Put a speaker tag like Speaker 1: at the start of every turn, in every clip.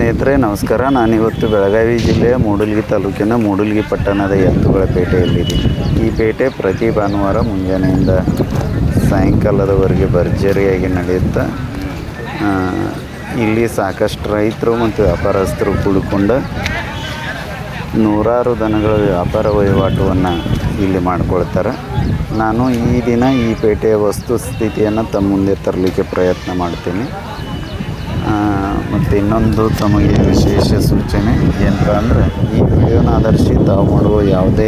Speaker 1: ಸ್ನೇಹಿತರೆ ನಮಸ್ಕಾರ. ನಾನಿವತ್ತು ಬೆಳಗಾವಿ ಜಿಲ್ಲೆಯ ಮೂಡಲಗಿ ತಾಲೂಕಿನ ಮೂಡಲಗಿ ಪಟ್ಟಣದ ಎತ್ತುಗಳ ಪೇಟೆಯಲ್ಲಿದ್ದೀನಿ. ಈ ಪೇಟೆ ಪ್ರತಿ ಭಾನುವಾರ ಮುಂಜಾನೆಯಿಂದ ಸಾಯಂಕಾಲದವರೆಗೆ ಭರ್ಜರಿಯಾಗಿ ನಡೆಯುತ್ತಾ ಇಲ್ಲಿ ಸಾಕಷ್ಟು ರೈತರು ಮತ್ತು ವ್ಯಾಪಾರಸ್ಥರು ಕೂಡಿಕೊಂಡು ನೂರಾರು ದನಗಳ ವ್ಯಾಪಾರ ವಹಿವಾಟವನ್ನು ಇಲ್ಲಿ ಮಾಡಿಕೊಳ್ತಾರೆ. ನಾನು ಈ ದಿನ ಈ ಪೇಟೆಯ ವಸ್ತುಸ್ಥಿತಿಯನ್ನು ತಮ್ಮ ಮುಂದೆ ತರಲಿಕ್ಕೆ ಪ್ರಯತ್ನ ಮಾಡ್ತೀನಿ. ಮತ್ತು ಇನ್ನೊಂದು ತಮಗೆ ವಿಶೇಷ ಸೂಚನೆ ಏನಪ್ಪ ಅಂದರೆ, ಈ ವಿಡಿಯೋನ ಆಧರಿಸಿ ತಾವು ಮಾಡುವ ಯಾವುದೇ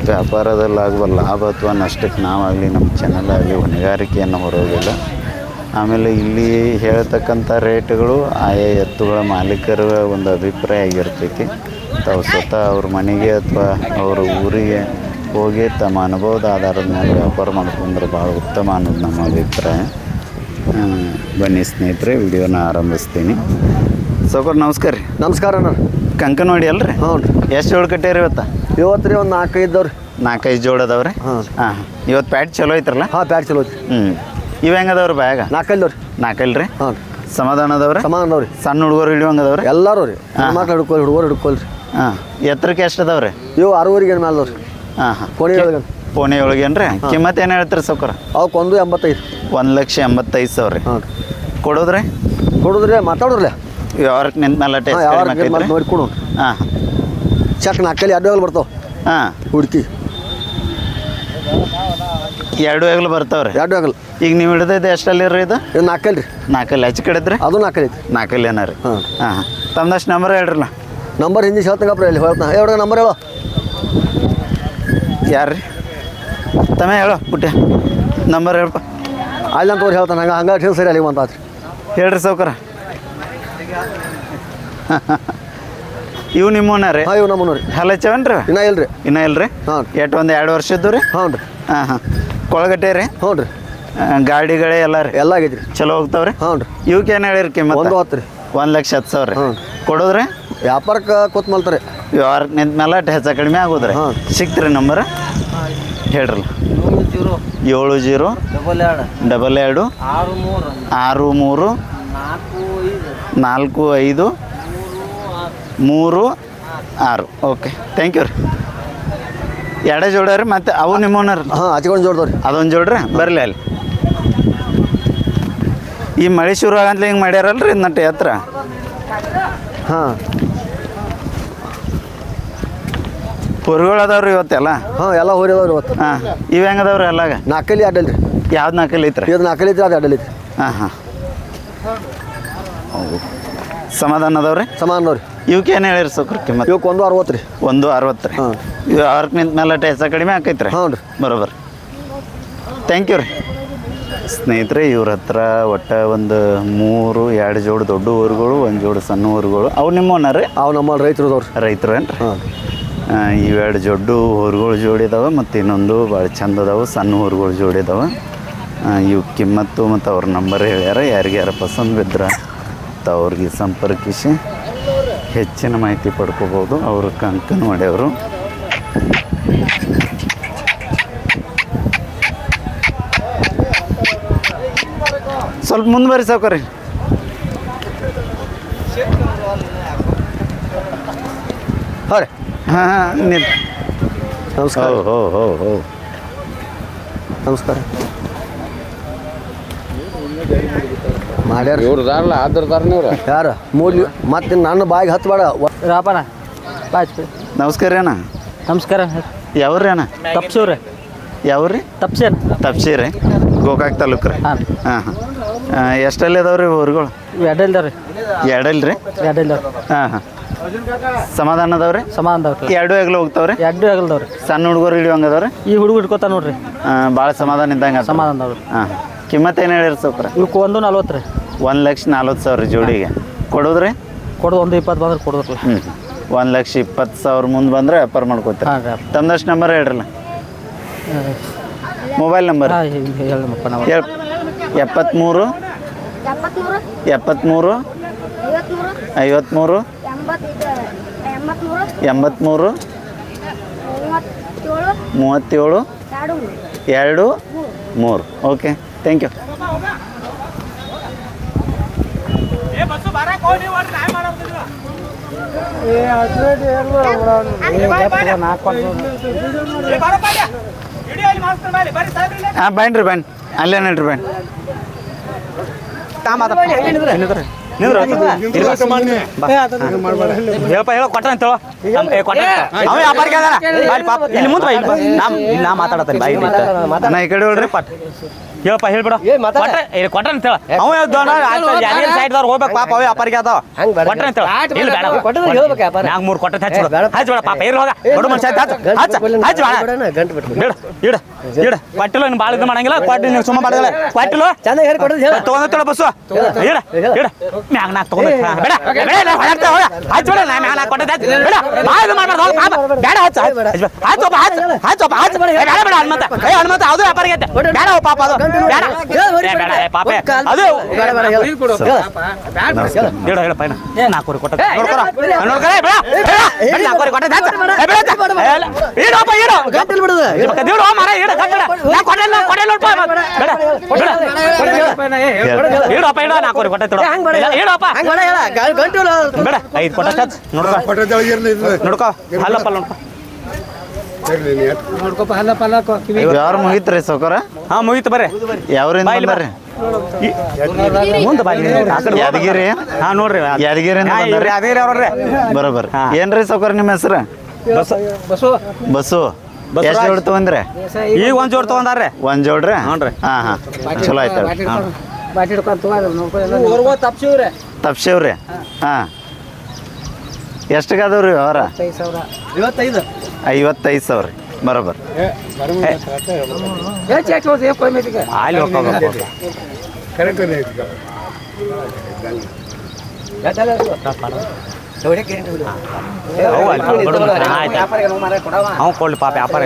Speaker 1: ವ್ಯಾಪಾರದಲ್ಲಾಗುವ ಲಾಭ ಅಥವಾ ನಷ್ಟಕ್ಕೆ ನಾವಾಗಲಿ ನಮ್ಮ ಚಾನಲ್ ಆಗಲಿ ಹೊಣೆಗಾರಿಕೆಯನ್ನು ಹೊರೋದಿಲ್ಲ. ಆಮೇಲೆ ಇಲ್ಲಿ ಹೇಳ್ತಕ್ಕಂಥ ರೇಟ್ಗಳು ಆಯಾ ಎತ್ತುಗಳ ಮಾಲೀಕರ ಒಂದು ಅಭಿಪ್ರಾಯ ಆಗಿರ್ತೈತಿ. ತಾವು ಸ್ವತಃ ಅವ್ರ ಮನೆಗೆ ಅಥವಾ ಅವ್ರ ಊರಿಗೆ ಹೋಗಿ ತಮ್ಮ ಅನುಭವದ ಆಧಾರದ ಮೇಲೆ ವ್ಯಾಪಾರ ಮಾಡ್ಕೊಂಡ್ರೆ ಭಾಳ ಉತ್ತಮ ಅನ್ನೋದು ನಮ್ಮ ಅಭಿಪ್ರಾಯ. ಬನ್ನಿ ಸ್ನೇಹಿತರೆ, ವಿಡಿಯೋನ ಆರಂಭಿಸ್ತೀನಿ. ಸೌಕರ್ ನಮಸ್ಕಾರ ರೀ.
Speaker 2: ನಮಸ್ಕಾರ ಅಣ್ಣ.
Speaker 1: ಕಂಕನವಾಡಿ ಅಲ್ರಿ?
Speaker 2: ಹ್ಞೂ ರೀ.
Speaker 1: ಎಷ್ಟು ಜೋಡು ಕಟ್ಟೇರಿ ಇವತ್ತು?
Speaker 2: ಇವತ್ತು ರೀ ಒಂದು 4-5 ಇದ್ದವ್ರಿ.
Speaker 1: 4-5 ಜೋಡು ಅದಾವ್ರಿ?
Speaker 2: ಹಾಂ.
Speaker 1: ಇವತ್ತು ಪ್ಯಾಟ್ ಚಲೋ ಐತ್ರಲ್ಲ?
Speaker 2: ಹಾಂ, ಪ್ಯಾಟ್ ಚಲೋ ಐತಿ.
Speaker 1: ಇವು ಹೆಂಗೆ ಅದಾವ್ರಿ ಬ್ಯಾಗ?
Speaker 2: 4 ಇದ್ದವ್ರಿ.
Speaker 1: 4 ರೀ?
Speaker 2: ಹಾಂ.
Speaker 1: ಸಮಾಧಾನ ಅದಾವ್ರಿ?
Speaker 2: ಸಮಾಧಾನ ಅದಾವ್ರಿ.
Speaker 1: ಸಣ್ಣ ಹುಡುಗರು ಹಿಡಿಯೋಂಗೆ ಅದಾವ್ರಿ?
Speaker 2: ಎಲ್ಲರೂ ರೀ. ಮಕ್ಳು ಹಿಡ್ಕೊಳ್ರಿ, ಹುಡುಗರು ಹಿಡ್ಕೊಳ್ರಿ.
Speaker 1: ಹಾಂ. ಎತ್ತರಕ್ಕೆ ಎಷ್ಟು ಅದಾವ್ರಿ?
Speaker 2: ಇವು 6ಊರಿಗೆ ಮೇಲೆ ಅದಾವ್ರಿ.
Speaker 1: ಹಾಂ.
Speaker 2: ಪೋಣಿ
Speaker 1: ಒಳಗೇನ್ರಿ? ಕಿಮ್ಮತ್ತು ಏನು ಹೇಳ್ತೀರಿ ಸೌಕರ?
Speaker 2: ಅವಕ್ಕೆ 185.
Speaker 1: 1,85,000 ರೀ.
Speaker 2: ಹಾಂ.
Speaker 1: ಕೊಡೋದ್ರಿ?
Speaker 2: ಕೊಡೋದ್ರಿ, ಮಾತಾಡೋದ್ರಲ್ಲ.
Speaker 1: ಯಾವ್ರಕ್ಕೆ ನಿಂತ ಮೇಲೆ
Speaker 2: ಯಾವಾಗ ನೋಡಿ ಕೊಡು.
Speaker 1: ಹಾಂ.
Speaker 2: ಚೆಕ್ 4 2 ಬರ್ತಾವೆ.
Speaker 1: ಹಾಂ.
Speaker 2: ಹುಡುಕಿ
Speaker 1: 2 ಹೆಗಲು ಬರ್ತಾವ್ರಿ?
Speaker 2: 2 ಆಗಲ್ಲ.
Speaker 1: ಈಗ ನೀವು ಹಿಡಿದೈತೆ ಎಷ್ಟಲ್ಲಿ ರೀ ಇದು?
Speaker 2: ಇದು 4 ರೀ.
Speaker 1: 4 ಹೆಚ್ಚು ಕಡಿದ್ರಿ?
Speaker 2: ಅದು 4 ಐತಿ.
Speaker 1: 4 ಏನ ರೀ?
Speaker 2: ಹಾಂ.
Speaker 1: ಹಾಂ. ತಮ್ಮದಷ್ಟು ನಂಬರ್ ಹೇಳ್ರಲ್ಲ.
Speaker 2: ನಂಬರ್ ಹಿಂದಿ ಹೇಳ್ತಂಗಪ್ಪ ಇಲ್ಲಿ ಹೇಳ್ತಾನೆ. ಹೇಳ ನಂಬರ್ ಹೇಳೋ.
Speaker 1: ಯಾರು ರೀ? ತಮ್ಮ ಹೇಳೋ ಪುಟ್ಟ ನಂಬರ್ ಹೇಳಪ್ಪ.
Speaker 2: ಅಲ್ಲಿ ಅಂತ ಅವ್ರು ಹೇಳ್ತಾನೆ. ಹಂಗೆ ಸರಿ ಅಲ್ಲಿ ಅಂತ ಆತ್ರಿ.
Speaker 1: ಹೇಳ್ರಿ ಸೌಕರ. ಇವು ನಿಮ್ಮನ್ನ ರೀ?
Speaker 2: ಹಾಂ, ಇವು ನಮ್ಮನ್ನ ರೀ.
Speaker 1: ಹಲಚವನ್ ರೀ?
Speaker 2: ಇನ್ನೂ ಇಲ್ರಿ.
Speaker 1: ಇನ್ನೂ ಇಲ್ರಿ?
Speaker 2: ಹಾಂ.
Speaker 1: ಎಷ್ಟು ಒಂದು 2 ವರ್ಷದ್ದು ರೀ?
Speaker 2: ಹ್ಞೂ ರೀ.
Speaker 1: ಹಾಂ ಹಾಂ. ಕೊಳಗಟ್ಟೆ ರೀ?
Speaker 2: ಹ್ಞೂ ರೀ.
Speaker 1: ಗಾಡಿಗಳೇ ಎಲ್ಲ ರೀ?
Speaker 2: ಎಲ್ಲ ಆಗೈತಿ ರೀ.
Speaker 1: ಚಲೋ ಹೋಗ್ತಾವ್ರಿ?
Speaker 2: ಹ್ಞೂ ರೀ.
Speaker 1: ಇವಕ್ಕೆ ಏನು ಹೇಳಿರಿ ಕಿಮ್ಮತ್ತು?
Speaker 2: 110 ರೀ.
Speaker 1: 1,10,000 ರೀ.
Speaker 2: ಹ್ಞೂ.
Speaker 1: ಕೊಡೋದ್ರಿ?
Speaker 2: ವ್ಯಾಪಾರಕ್ಕೆ ಕೂತ್ ಮಲ್ತಾರೆ.
Speaker 1: ವ್ಯವಹಾರಕ್ಕೆ ನಿಂತ ಮೇಲೆ ಹೆಚ್ಚು ಕಡಿಮೆ ಆಗೋದ್ರಿ?
Speaker 2: ಹಾಂ.
Speaker 1: ಸಿಕ್ತ್ರಿ ನಂಬರ್ ಹೇಳ್ರಲ್ಲ. 70 22 63 45 36. ಓಕೆ, ಥ್ಯಾಂಕ್ ಯು ರೀ. 2 ಜೋಡ ರೀ? ಮತ್ತು ಅವು ನಿಮ್ಮನ್ನ ರೀ?
Speaker 2: ಹಾಂ, ಹಚ್ಕೊಂಡು ಜೋಡ್ದವ್ರಿ.
Speaker 1: ಅದೊಂದು ಜೋಡ್ರಿ ಬರಲಿ ಅಲ್ಲಿ. ಈ ಮಳೆ ಶುರು ಆಗಂತಲೇ ಹಿಂಗೆ ಮಾಡ್ಯಾರಲ್ರಿ ನಟ್ಟು ಎತ್ತರ?
Speaker 2: ಹಾಂ.
Speaker 1: ಹೊರಗಳು ಅದಾವ್ರಿ ಇವತ್ತೆಲ್ಲ?
Speaker 2: ಹಾಂ, ಎಲ್ಲ ಹೋರಿ ಅದಾವ್ರಿ ಇವತ್ತು.
Speaker 1: ಹಾಂ. ಇವು ಹೆಂಗೆ ಅದಾವ್ರಿ ಎಲ್ಲಾಗ?
Speaker 2: 4 2 ರೀ.
Speaker 1: ಯಾವ್ದು 4 ಐತ್ರಿ?
Speaker 2: ಇದು 4 ಐತ್ರಿ, ಅದು 2 ಐತ್ರಿ.
Speaker 1: ಹಾಂ ಹಾಂ. ಹೌದು. ಸಮಾಧಾನ ಅದಾವ್ರಿ?
Speaker 2: ಸಮಾನ ಅವ್ರಿ.
Speaker 1: ಇವಕ್ಕೆ ಏನು ಹೇಳಿರಿ ಸೌಕರ್ ಕಿಮ್ಮತ್ತು?
Speaker 2: ಇವಕ್ಕೆ 160 ರೀ.
Speaker 1: 160 ರೀ?
Speaker 2: ಹಾಂ.
Speaker 1: ಇವು ಅವ್ರಕ್ಕೆ ನಿಂತ ಮೇಲೆ ಹೆಚ್ಚು ಕಡಿಮೆ ಆಕೈತ್ರಿ?
Speaker 2: ಹ್ಞೂ ರೀ.
Speaker 1: ಬರೋಬರ್. ಥ್ಯಾಂಕ್ ಯು ರೀ. ಸ್ನೇಹಿತರೆ, ಇವ್ರ ಹತ್ರ ಒಟ್ಟು ಒಂದು 2 ಜೋಡು ದೊಡ್ಡ ಊರುಗಳು, 1 ಜೋಡು ಸಣ್ಣ ಊರುಗಳು. ಅವು ನಿಮ್ಮವನ್ನ ರೀ?
Speaker 2: ಅವು ನಮ್ಮ ರೈತರದವ್ರಿ.
Speaker 1: ರೈತರು ಏನು ರೀ?
Speaker 2: ಹಾಂ.
Speaker 1: ಇವು 2 ಜೊಡ್ಡು ಊರುಗಳು ಜೋಡಿ ಇದಾವೆ, ಮತ್ತು ಇನ್ನೊಂದು ಭಾಳ ಚಂದ ಅದಾವೆ ಸಣ್ಣ ಊರುಗಳು ಜೋಡಿ ಇದಾವೆ. ಇವು ಕಿಮ್ಮತ್ತು ಮತ್ತು ಅವ್ರ ನಂಬರ್ ಹೇಳ್ಯಾರ. ಯಾರಿಗ್ಯಾರ ಪಸಂದ್ ಬಿದ್ರೆ ಅವ್ರಿಗೆ ಸಂಪರ್ಕಿಸಿ ಹೆಚ್ಚಿನ ಮಾಹಿತಿ ಪಡ್ಕೋಬೋದು. ಅವರು ಕಂಕನವಾಡಿಯವರು. ಸ್ವಲ್ಪ ಮುಂದೆ ಬರ್ರಿ ಸಾವ್ಕಾರಿ.
Speaker 2: ಹಾಂ ರೀ.
Speaker 1: ಹಾಂ ಹಾಂ.
Speaker 2: ನಮಸ್ಕಾರ.
Speaker 1: ಹೋ
Speaker 2: ನಮಸ್ಕಾರ. ಮಾಡ್ಯಾರ
Speaker 3: ಇವ್ರದಾರಲ್ಲ ಆದ್ರದಾರನೇ ಇವ್ರ
Speaker 2: ಯಾರು ಮೂಲಿ ಮತ್ತೆ ನನ್ನ ಬಾಯಿಗೆ ಹತ್ತಬೇಡ
Speaker 4: ರಾಪಣ ಬಾಯ್ತು.
Speaker 1: ನಮಸ್ಕಾರ ರೀ ಅಣ್ಣ.
Speaker 4: ನಮಸ್ಕಾರ.
Speaker 1: ಯಾವ್ರಿ ಅಣ್ಣ?
Speaker 4: ತಪ್ಸೂರಿ.
Speaker 1: ಯಾವ್ರಿ?
Speaker 4: ತಪ್ಸೇನು
Speaker 1: ತಪ್ಸಿ ರೀ? ಗೋಕಾಕ್ ತಾಲೂಕು ರೀ?
Speaker 4: ಹಾಂ.
Speaker 1: ಹಾಂ ಹಾಂ. ಎಷ್ಟಲ್ಲಿ ಅದಾವ್ರಿ ಊರುಗಳು?
Speaker 4: 2 ಇಲ್ದಾವ್ರಿ.
Speaker 1: 2 ಇಲ್ರಿ?
Speaker 4: 2 ಇಲ್ದಾವ್ರಿ.
Speaker 1: ಹಾಂ ಹಾಂ. ಸಮಾಧಾನ ಅದಾವ್ರಿ?
Speaker 4: ಸಮಾಧಾನದವ್ರಿ.
Speaker 1: 2 ಹೆಗ್ಲು ಹೋಗ್ತಾವ್ರಿ?
Speaker 4: 2 ಆಗಲ್ದವ್ರಿ.
Speaker 1: ಸಣ್ಣ ಹುಡುಗರು ಹಿಡಿಯೋಂಗೆ ಅದಾವ್ರಿ?
Speaker 4: ಈ ಹುಡುಗ ಇಟ್ಕೋತ ನೋಡ್ರಿ.
Speaker 1: ಭಾಳ ಸಮಾಧಾನ ಇದ್ದಂಗೆ?
Speaker 4: ಸಮಾಧಾನದವ್ರಿ.
Speaker 1: ಹಾಂ. ಕಿಮ್ಮತ್ತು ಏನು ಹೇಳಿರಿ ಸೌಕರ?
Speaker 4: ಇವಕ್ಕೆ 140 ರೀ.
Speaker 1: 1,40,000 ಜೋಡಿಗೆ ಕೊಡೋದ್ರಿ?
Speaker 4: ಕೊಡೋದು 120 ಬಂದ್ರೆ ಕೊಡೋದ್ರಲ್ಲ.
Speaker 1: 1,20,000 ಮುಂದೆ ಬಂದರೆ ವ್ಯಾಪಾರ ಮಾಡ್ಕೋತೀರಿ?
Speaker 4: ಹಾಂ ರೀ.
Speaker 1: ತಮ್ಮದಷ್ಟು ನಂಬರ್ ಹೇಳ್ರಲ್ಲ. ಮೊಬೈಲ್ ನಂಬರ್
Speaker 4: ಹೇಳಪ್ಪ ನಾವು.
Speaker 1: 73 73 53 83 37 2 3. Okay, thank you. ಹಾಂ ಬನ್ರಿ ಬನ್ನಿ ಅಲ್ಲೇ ನಡ್ರಿ ಬನ್ನಿ
Speaker 4: ಹೇಳಪ್ಪ ಹೇಳೋ ಕೊಟ್ಟ ಅಂತ ಅವ ವ್ಯಾಪಾರಿಗೆ ಇಲ್ಲಿ ಮುಂದೆ ನಾ ಮಾತಾಡತ್ತೀನಿ ಬಾಯಿ
Speaker 1: ಅಣ್ಣ ಈ ಕಡೆ ಹೇಳ್ರಿ
Speaker 4: ಹೇಳಪ್ಪ ಹೇಳ್ಬಿಡು ಕೊಟ್ಟ ಅಂತ ಹೇಳ ಅವ ಸೈಡ್ದವ್ರು ಹೋಗ್ಬೇಕು ಪಾಪ ಅವೇ ವ್ಯಾಪಾರಿಗೆ ಅದಾವ ಕೊಟ್ಟ ಅಂತ ಹೇಳ ಇಲ್ಲ ಬೇಡ ನಾಲ್ಕು ಮೂರು ಕೊಟ್ಟ ಹಚ್ಬೇಡ ಪಾಪ ಇರ್ ಹೋಗ ದೊಡ್ಡ ಮನುಷ್ಯ ಇಡ ಇಡ ಕೊಟ್ಟಿಲ್ಲ ನೀನು ಭಾಳ ಇದು ಮಾಡಂಗಿಲ್ಲ ಕೊಟ್ಟು ನೀವು ಸುಮ್ಮ ಮಾಡಿದ್ರೆ ಕೊಟ್ಟಿಲ್ಲ ತಗೊಂಡ ಬಸ್ಸು ಇಡ ಇಡ ಮ್ಯಾಗ ನಾಲ್ಕು ತಗೊಂಡ ಬೇಡ ಹಚ್ಬೇಡ ನಾ ಮ್ಯಾಗ ನಾಲ್ಕು ಕೊಟ್ಟದ ಬೇಡ ಭಾಳ ಇದು ಮಾಡ್ಬಾರ್ದು ಪಾಪ ಬೇಡ ಹಚ್ಚಪ್ಪ ಹಚ್ಚಪ್ಪ ಬೇಡ ಬೇಡ ಹನುಮಂತ ಹನುಮಂತ ಅದು ವ್ಯಾಪಾರಿಗೆ ಬೇಡ ಪಾಪ ಅದು ಬೇಡ ಪಾಪ ಅದು ಹೇಳ ಹೇಳಪ್ಪ ನಾಲ್ಕೂರಿ ಕೊಟ್ಟ ಬೇಡ ಐದು ಕೊಟ್ಟ ನೋಡ್ಕೋ ಅಲ್ಲಪ್ಪ ನೋಡ್ಕೋ
Speaker 1: ಯಾರು ಮುಗಿತ್ರಿ ಸೌಕರ
Speaker 4: ಹಾ ಮುಗಿತು ಬರ್ರಿ
Speaker 1: ಯಾವ್ರಿಂದ ಬರ್ರಿ
Speaker 4: ಮುಂದೆ ಬಾ
Speaker 1: ಯಾದಗಿರಿ
Speaker 4: ಹಾ ನೋಡ್ರಿ
Speaker 1: ಯಾದಗಿರಿ
Speaker 4: ಯಾದಗಿರಿ ಅವ್ರಿ
Speaker 1: ಬರೋಬರ್ ಏನ್ರಿ ಸೌಕರ ನಿಮ್ಮ ಹೆಸರು ಬಸ್ಸು ಎಷ್ಟು ಜೋಡ್ ತಗೊಂಡ್ರಿ
Speaker 4: ಈಗ ಒಂದ್ ಜೋಡ್ ತಗೊಂಡಾರ್ರಿ
Speaker 1: ಒಂದ್ ಜೋಡ್ರಿ
Speaker 4: ಹ್ಞೂ
Speaker 1: ಹಾಂ ಹಾಂ ಚಲೋ ಆಯ್ತು ತಪ್ಸೇವ್ರಿ ಹಾಂ ಎಷ್ಟಿಗಾದವ್ರಿ ಅವರ 55 ಸಾವಿರ ಬರೋಬರ್
Speaker 4: ಅಲ್ಲಿ ಹೋಗ್ಬೇಕು ಅವ್ ಕೊಡ್ಲಿ ಪಾಪ ವ್ಯಾಪಾರ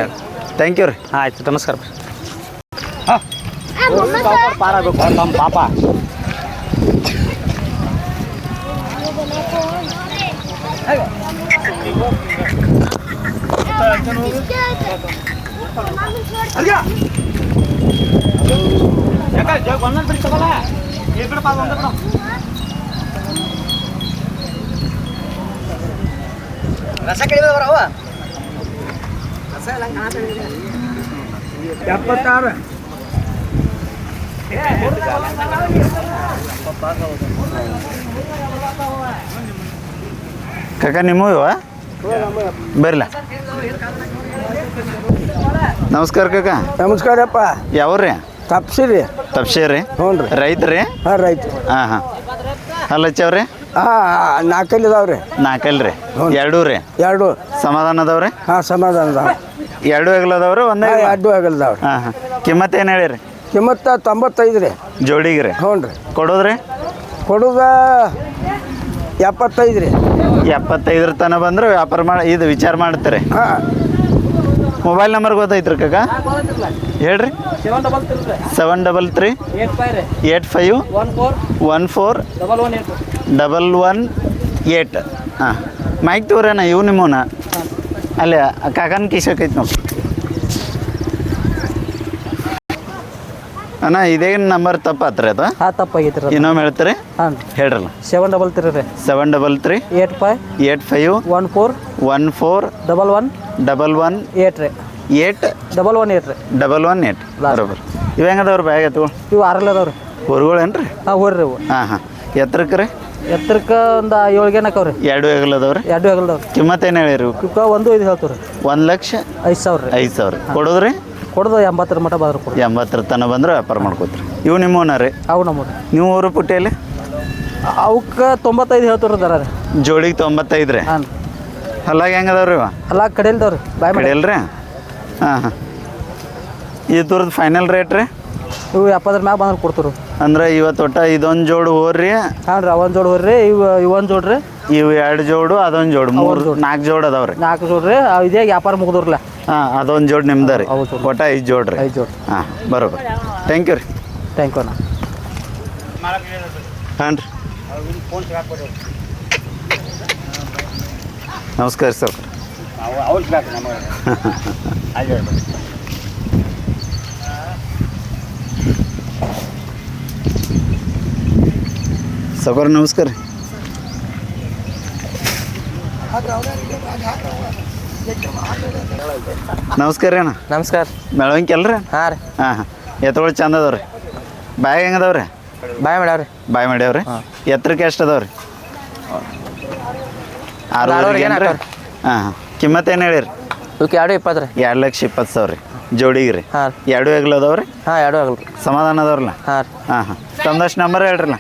Speaker 1: ಥ್ಯಾಂಕ್ ಯು ರೀ
Speaker 4: ಆಯ್ತು ನಮಸ್ಕಾರ ನಮ್ಮ ಪಾಪ
Speaker 2: ರಸ ಕಡಿಮೆ ಬರವ
Speaker 4: 76
Speaker 1: ಕಾಕ ನಿಮ್ಮ ಇವ ಬರ್ಲ ನಮಸ್ಕಾರ ಕಾಕ
Speaker 2: ನಮಸ್ಕಾರಪ್ಪ
Speaker 1: ಯಾವ್ರಿ
Speaker 2: ತಪ್ಸಿರಿ
Speaker 1: ತಪ್ಸೇರಿ
Speaker 2: ಹ್ಞೂ ರೀ
Speaker 1: ರೈತ್ರಿ
Speaker 2: ಹಾಂ ರೈತ
Speaker 1: ಹಾಂ ಹಾಂ ಹಲ್ಲಚ್ಚವ್ರಿ
Speaker 2: ಹಾಂ ನಾಲ್ಕಲ್ಲಿ ಇದಾವ್ರಿ
Speaker 1: ನಾಲ್ಕಲ್ರಿ ಎರಡೂ ರೀ
Speaker 2: ಎರಡು
Speaker 1: ಸಮಾಧಾನ ಅದಾವ್ರಿ
Speaker 2: ಹಾಂ ಸಮಾಧಾನ ಅದಾವ
Speaker 1: ಎರಡು ಹೆಗ್ಲದವ್ರಿ ಒಂದೇ
Speaker 2: ಎರಡು ಆಗಲ್ದಾವ್ರಿ
Speaker 1: ಹಾಂ ಹಾಂ ಕಿಮ್ಮತ್ತು ಏನು ಹೇಳಿರಿ
Speaker 2: ಕಿಮ್ಮತ್ತ 95 ರೀ
Speaker 1: ಜೋಡಿಗೆ ರೀ
Speaker 2: ಹ್ಞೂ ರೀ
Speaker 1: ಕೊಡೋದ್ರಿ
Speaker 2: ಕೊಡುದ 75 ರೀ
Speaker 1: 75 ತನಕ ಬಂದ್ರೆ ವ್ಯಾಪಾರ ಮಾಡಿ ಇದು ವಿಚಾರ ಮಾಡ್ತೀರಿ
Speaker 2: ಹಾಂ
Speaker 1: ಮೊಬೈಲ್ ನಂಬರ್ ಗೊತ್ತೈತ್ರಿ ಕಾಕ ಹೇಳ್ರಿ 733 85 14 ಹಾಂ ಮೈಕ್ ತಗೋರಣ್ಣ ಇವು ನಿಮ್ಮನ ಅಲ್ಲೇ ಕಾಕನ ಕಿಶಕೈತಿ ನೋಡಿ ಅಣ್ಣ ಇದೇನು ನಂಬರ್ ತಪ್ಪಾತ್ರಿ ಅದು
Speaker 4: ಹಾಂ ತಪ್ಪಾಗೈತಿ ರೀ
Speaker 1: ಇನ್ನೊಮ್ಮೆ ಹೇಳ್ತೀರಿ
Speaker 4: ಹಾಂ
Speaker 1: ಹೇಳ್ರಲ್ಲ
Speaker 4: 733 ರೀ
Speaker 1: 733
Speaker 4: 85 14 11 8 ರೀ
Speaker 1: 8
Speaker 4: 118 ರೀ
Speaker 1: ಬರೋಬರ್ ಇವು ಹೆಂಗದವ್ರಿ ಬ್ಯಾಗ್ ಎತ್ಗಳು
Speaker 4: ಇವು 6 ಅದಾವ್ರಿ
Speaker 1: ಹೊರ್ಗಳು ಏನು ರೀ
Speaker 4: ಹಾಂ ಹೋರ್ರಿ ಇವು
Speaker 1: ಹಾಂ ಹಾಂ ಎತ್ತರಕ್ಕೆ ರೀ
Speaker 4: ಎತ್ತರಕ್ಕೆ ಒಂದು 7 ಗೇನ್ ಹಾಕವ್ರಿ
Speaker 1: ಎರಡು ಹೆಗಲದವ್ರಿ
Speaker 4: ಎರಡು ಹೆಗಲ್ದವ್ರಿ
Speaker 1: ಕಿಮ್ಮತ್ತು ಏನು ಹೇಳಿರಿ
Speaker 4: ಇವಕ್ಕೆ 1 5 ಹೇಳ್ತೀವಿ ರೀ
Speaker 1: 1,05,000
Speaker 4: 5 ಸಾವಿರ ರೀ
Speaker 1: 5,000 ಕೊಡೋದ್ರಿ
Speaker 4: ಕೊಡೋದು 80 ಮಟ ಬಾದ್ರ ಕೊಡು
Speaker 1: 80 ತನಕ ಬಂದ್ರೆ ವ್ಯಾಪಾರ ಮಾಡ್ಕೋತೀರಿ ಇವು ನಿಮ್ಮವನ ರೀ
Speaker 4: ಅವು ನಮ್ಮದು
Speaker 1: ನೀವು ಊರು ಪುಟ್ಟಿಯಲ್ಲಿ
Speaker 4: ಅವಕ್ಕೆ 95 ಹೇಳ್ತೀವಿ ದರ ರೀ
Speaker 1: ಜೋಡಿಗೆ 95 ರೀ
Speaker 4: ಹಾಂ
Speaker 1: ಹಲ್ಲಾಗ ಹೆಂಗದವ್ರಿ ಇವ
Speaker 4: ಅಲ್ಲ ಕಡೆಯಲ್ದವ್ರಿ ಬಾಯ್ ಮಾಡಿ
Speaker 1: ಕಡಿಯಲ್ರಿ ಹಾಂ ಹಾಂ ಇದ್ರದ್ದು ಫೈನಲ್ ರೇಟ್ ರೀ
Speaker 4: ಇವು 70 ಮ್ಯಾಗ ಬಂದ್ರೆ ಕೊಡ್ತೀವಿ
Speaker 1: ಅಂದ್ರೆ ಇವತ್ತು ಒಟ್ಟು ಇದೊಂದು ಜೋಡು ಹೋರ್ರಿ
Speaker 4: ಹಾಂ ರೀ ಒಂದು ಜೋಡು ಹೋರ್ರಿ ಇವು ಒಂದು ಜೋಡು ರೀ
Speaker 1: ಇವು 2 ಜೋಡು ಅದೊಂದು ಜೋಡು 4 ಜೋಡು ಅದಾವ್ರಿ
Speaker 4: 4 ಜೋಡು ರೀ ಇದೇ ವ್ಯಾಪಾರ ಮುಗಿದ್ರಲ್ಲ
Speaker 1: ಹಾಂ ಅದೊಂದು ಜೋಡು ನಿಮ್ದು ರೀ
Speaker 4: ಹೌದು.
Speaker 1: ಒಟ್ಟು 5 ಜೋಡು ರೀ
Speaker 4: 5 ಜೋಡು
Speaker 1: ಹಾಂ ಬರೋಬರ್ ಥ್ಯಾಂಕ್ ಯು ರೀ
Speaker 4: ಥ್ಯಾಂಕ್ ಯು ಅಣ್ಣ
Speaker 1: ಹಾಂ ರೀ ನಮಸ್ಕಾರ ಸರ್ ಸೌಕರ್ ನಮಸ್ಕಾರ ರೀ ನಮಸ್ಕಾರ ರೀ ಅಣ್ಣ.
Speaker 3: ನಮಸ್ಕಾರ.
Speaker 1: ಮೆಳವಂಕಿ ಅಲ್ರಿ?
Speaker 3: ಹಾಂ ರೀ.
Speaker 1: ಹಾಂ ಎತ್ತುಗಳು ಚಂದ ಅದಾವ್ರಿ. ಬಾಯಿ ಹೆಂಗದವ್ರಿ?
Speaker 3: ಬಾಯ್ ಮಾಡ್ಯಾವ್ರಿ.
Speaker 1: ಬಾಯಿ ಮಾಡ್ಯಾವ್ರಿ. ಎತ್ತರಕ್ಕೆ ಎಷ್ಟು ಅದಾವ್ರಿ? 6 ಏನ್ರಿ? ಹಾಂ ಕಿಮ್ಮತ್ತು ಏನು ಹೇಳಿರಿ?
Speaker 3: ಇವಕ್ಕೆ 220 ರೀ.
Speaker 1: 2,20,000 ರೀ ಜೋಡಿಗೆ ರೀ.
Speaker 3: ಹಾಂ.
Speaker 1: 2 ಹೆಗ್ಲು ಅದಾವ್ರಿ?
Speaker 3: ಹಾಂ 2 ಆಗಲ್ಲ ರೀ.
Speaker 1: ಸಮಾಧಾನ ಅದಾವ್ರಲ್ಲ?
Speaker 3: ಹಾಂ ರೀ.
Speaker 1: ಹಾಂ ತಮ್ಮದಷ್ಟು ನಂಬರ್ ಹೇಳ್ರಲ್ಲ.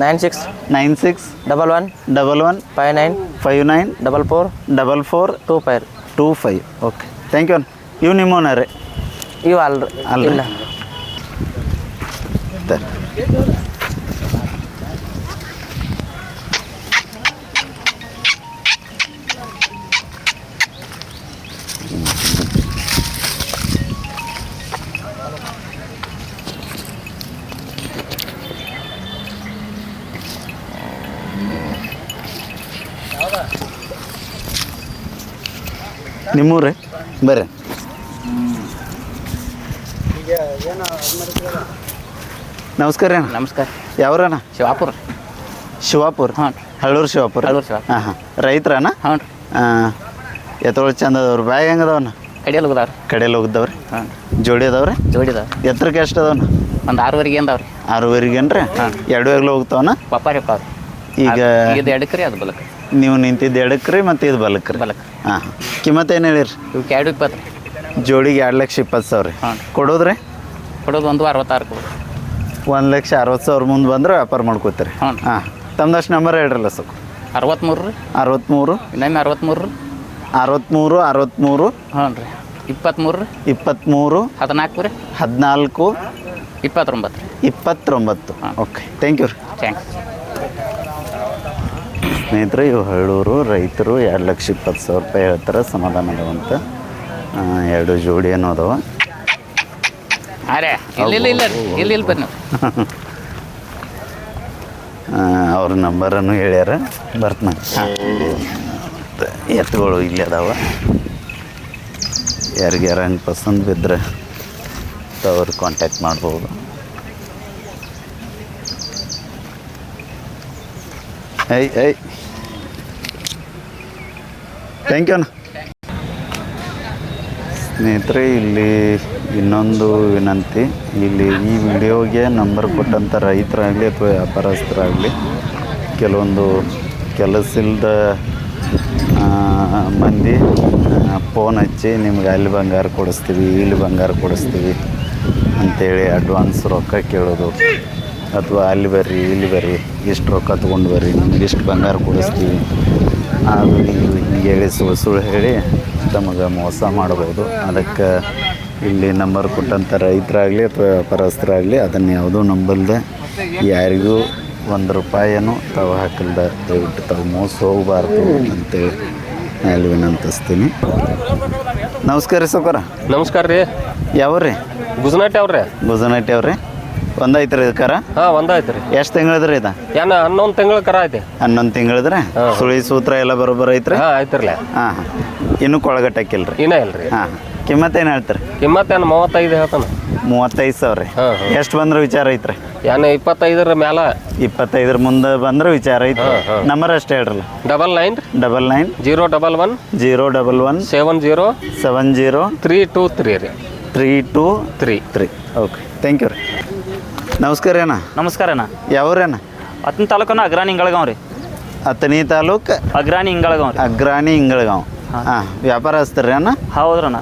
Speaker 3: 96
Speaker 1: 96
Speaker 3: 11
Speaker 1: 11
Speaker 3: 59
Speaker 1: 59
Speaker 3: 44
Speaker 1: 44
Speaker 3: 25
Speaker 1: 25. Okay thank you. ಇವು ನಿಮ್ಮವನ ರೀ?
Speaker 3: ಇವು ಅಲ್ರಿ.
Speaker 1: ಅಲ್ಲ
Speaker 3: ಇಲ್ಲ.
Speaker 1: ನಿಮ್ಮೂರೇ ಬರ್ರಿ. ನಮಸ್ಕಾರ ರೀ ಅಣ್ಣ.
Speaker 3: ನಮಸ್ಕಾರ.
Speaker 1: ಯಾವ್ರಣ್ಣ?
Speaker 3: ಶಿವಾಪುರ.
Speaker 1: ಶಿವಾಪುರ.
Speaker 3: ಹಾಂ.
Speaker 1: ಹಳ್ಳೂರು ಶಿವಾಪುರ.
Speaker 3: ಹಳ್ಳೂರು ಶಿವಾಪುರ.
Speaker 1: ಹಾಂ ರೈತ್ರಣ್ಣ?
Speaker 3: ಹ್ಞೂ ರೀ.
Speaker 1: ಎತ್ತೊಳಗೆ ಚಂದ ಅದಾವ್ರಿ. ಬ್ಯಾಗ್ ಹೆಂಗೆ ಅದಾವಣ್ಣ?
Speaker 3: ಕಡಿಯಲ್ಲಿ ಹೋಗದಾವ್ರಿ.
Speaker 1: ಕಡೆಯಲ್ಲಿ ಹೋಗಿದ್ದವ್ರಿ.
Speaker 3: ಹಾಂ.
Speaker 1: ಜೋಡಿ ಅದಾವ್ರಿ?
Speaker 3: ಜೋಡಿ ಅದಾವ.
Speaker 1: ಎತ್ತರಕ್ಕೆ ಎಷ್ಟು ಅದಾವಣ್ಣ?
Speaker 3: ಒಂದು 6ವರೆಗೆ ಅಂದವ್ರಿ.
Speaker 1: 6ವರೆಗೇನ್ರಿ?
Speaker 3: ಹಾಂ.
Speaker 1: 2 ಹೆಗ್ಲು ಹೋಗ್ತಾವಣ್ಣ?
Speaker 3: ಪಪ್ಪಾರಿ ಪಾವ್.
Speaker 1: ಈಗ
Speaker 3: ಇದು ಎಡಕ್ಕೆ ರೀ, ಅದು ಬಲಕ್ಕೆ.
Speaker 1: ನೀವು ನಿಂತಿದ್ದು ಎಡಕ್ಕೆ ರೀ ಮತ್ತು ಇದು ಬಲಕ್ಕೆ ರೀ?
Speaker 3: ಬಲಕ್ಕೆ.
Speaker 1: ಹಾಂ ಕಿಮ್ಮತ್ತು ಏನು ಹೇಳಿರಿ?
Speaker 3: ಇವಕ್ಕೆ 220 ರೀ.
Speaker 1: ಜೋಡಿಗೆ 2,20,000 ರೀ.
Speaker 3: ಹಾಂ.
Speaker 1: ಕೊಡೋದ್ರಿ?
Speaker 3: ಕೊಡೋದು 166 ಕೊಡೋದು.
Speaker 1: 1,60,000 ಮುಂದೆ ಬಂದ್ರೆ ವ್ಯಾಪಾರ ಮಾಡ್ಕೋತೀರಿ?
Speaker 3: ಹಾಂ.
Speaker 1: ಹಾಂ ತಮ್ಮದಷ್ಟು ನಂಬರ್ ಹೇಳ್ರಲ್ಲ ಸ್ವಲ್ಪ.
Speaker 3: 63 ರೀ.
Speaker 1: 63
Speaker 3: ಇನ್ನೊಮ್ಮೆ 63 ರೀ.
Speaker 1: 63 63
Speaker 3: ಹ್ಞೂ ರೀ. 23 ರೀ.
Speaker 1: 23
Speaker 3: 14 ರೀ.
Speaker 1: 14
Speaker 3: 29 ರೀ.
Speaker 1: 29. ಓಕೆ ಥ್ಯಾಂಕ್ ಯು ರೀ.
Speaker 3: ಥ್ಯಾಂಕ್ಸ್.
Speaker 1: ಸ್ನೇಹಿತರೆ ಇವು ಹಳ್ಳೂರು ರೈತರು 2,20,000 ರೂಪಾಯಿ ಹೇಳ್ತಾರೆ. ಸಮಾಧಾನ ಅದಾವಂತ. 2 ಜೋಡಿ ಏನೋ ಅದಾವ.
Speaker 3: ಅರೆ ಇಲ್ಲ ಇಲ್ಲ ಇಲ್ಲ ರೀ. ಇಲ್ಲ ಇಲ್ಲ ಬನ್ನಿ.
Speaker 1: ಅವ್ರ ನಂಬರನ್ನು ಹೇಳ್ಯಾರ. ಬರ್ತಾನೆ. ಎತ್ತುಗಳು ಇಲ್ಲಿ ಅದಾವ. ಯಾರಿಗ್ಯಾರ ಹಂಗೆ ಪಸಂದ್ ಬಿದ್ದರೆ ಅವ್ರು ಕಾಂಟ್ಯಾಕ್ಟ್ ಮಾಡ್ಬೋದು. ಐ ಥ್ಯಾಂಕ್ ಯು ಅಣ್ಣ. ಸ್ನೇಹಿತರೆ ಇಲ್ಲಿ ಇನ್ನೊಂದು ವಿನಂತಿ. ಇಲ್ಲಿ ಈ ವಿಡಿಯೋಗೆ ನಂಬರ್ ಕೊಟ್ಟಂಥ ರೈತರಾಗಲಿ ಅಥವಾ ವ್ಯಾಪಾರಸ್ಥರಾಗಲಿ ಕೆಲವೊಂದು ಕೆಲಸದ ಮಂದಿ ಫೋನ್ ಹಚ್ಚಿ ನಿಮ್ಗೆ ಅಲ್ಲಿ ಬಂಗಾರ ಕೊಡಿಸ್ತೀವಿ ಇಲ್ಲಿ ಬಂಗಾರ ಕೊಡಿಸ್ತೀವಿ ಅಂಥೇಳಿ ಅಡ್ವಾನ್ಸ್ ರೊಕ್ಕ ಕೇಳೋದು, ಅಥವಾ ಅಲ್ಲಿ ಬರ್ರಿ ಇಲ್ಲಿ ಬರ್ರಿ ಇಷ್ಟು ರೊಕ್ಕ ತೊಗೊಂಡು ಬರ್ರಿ ನಿಮ್ಗೆ ಇಷ್ಟು ಬಂಗಾರ ಕೊಡಿಸ್ತೀವಿ ಅದು ಹಿಂಗೆ ಹೇಳಿ ಸುಳ್ಳು ಹೇಳಿ ತಮಗೆ ಮೋಸ ಮಾಡ್ಬೋದು. ಅದಕ್ಕೆ ಇಲ್ಲಿ ನಂಬರ್ ಕೊಟ್ಟಂಥ ರೈತರಾಗಲಿ ಅಥವಾ ವ್ಯಾಪಾರಸ್ಥರಾಗಲಿ ಅದನ್ನು ಯಾವುದೂ ನಂಬಲ್ದೆ ಯಾರಿಗೂ 1 ರೂಪಾಯಿನೂ ತಾವು ಹಾಕಿಲ್ದ ದಯವಿಟ್ಟು ತಾವು ಮೋಸ ಹೋಗಬಾರ್ದು ಅಂತೇಳಿ ಅಲ್ಲಿ ವಿನಂತಿಸ್ತೀನಿ. ನಮಸ್ಕಾರ ರೀ ಸೌಕರ.
Speaker 5: ನಮಸ್ಕಾರ ರೀ.
Speaker 1: ಯಾವ್ರಿ?
Speaker 5: ಗುಜನಾಟಿ ಅವ್ರಿ.
Speaker 1: ಗುಜನಾಟಿ ಅವ್ರಿ. ಒಂದೈತ್ರಿ ಕರ?
Speaker 5: ಹಾಂ ಒಂದಾಯ್ತು ರೀ.
Speaker 1: ಎಷ್ಟು ತಿಂಗಳದ್ರಿ ಇದು?
Speaker 5: ಏನು 11 ತಿಂಗಳ ಕರ ಐತಿ.
Speaker 1: 11 ತಿಂಗಳದ್ರೆ ಸುಳಿ ಸೂತ್ರ ಎಲ್ಲ ಬರೋಬ್ಬರ ಐತ್ರಿ?
Speaker 5: ಹಾಂ ಆಯ್ತಿರ್ಲ.
Speaker 1: ಹಾಂ ಇನ್ನೂ ಕೊಳಗಟ್ಟಾಕಿಲ್ರಿ?
Speaker 5: ಇನ್ನೂ ಇಲ್ರಿ.
Speaker 1: ಹಾಂ ಕಿಮ್ಮತ್ತೇನು ಹೇಳ್ತೀರಿ?
Speaker 5: ಕಿಮ್ಮತ್ತೇನು 35 ಹೇಳ್ತಾನೆ.
Speaker 1: 35,000 ರೀ. ಎಷ್ಟು ಬಂದ್ರೆ ವಿಚಾರ ಐತ್ರಿ?
Speaker 5: ಏನು 25 ಮ್ಯಾಲ.
Speaker 1: 25 ಮುಂದೆ ಬಂದ್ರೆ ವಿಚಾರ ಐತಿ. ನಂಬರ್ ಅಷ್ಟು ಹೇಳ್ರಲ್ಲ.
Speaker 5: 99
Speaker 1: 99
Speaker 5: 011
Speaker 1: 011
Speaker 5: 70
Speaker 1: 70
Speaker 5: 323 ರೀ.
Speaker 1: 323. ಓಕೆ ಥ್ಯಾಂಕ್ ಯು ರೀ. ನಮಸ್ಕಾರ ಅಣ್ಣ.
Speaker 4: ನಮಸ್ಕಾರ ಅಣ್ಣ.
Speaker 1: ಯಾವ್ರಣ್ಣ?
Speaker 4: ಹತ್ತನೇ ತಾಲೂಕನ ಅಗ್ರಾಣಿ ಇಂಗಳಗಾವ್ ರೀ.
Speaker 1: ಹತ್ತನೇ ತಾಲೂಕು
Speaker 4: ಅಗ್ರಾಣಿ ಇಂಗಳಗಾವ್ ರೀ.
Speaker 1: ಅಗ್ರಾಣಿ ಇಂಗಳಗಾವ್. ಹಾಂ ವ್ಯಾಪಾರ ಹಚ್ತೀರಿ ಅಣ್ಣ?
Speaker 4: ಹೌದ್ರಣ್ಣ.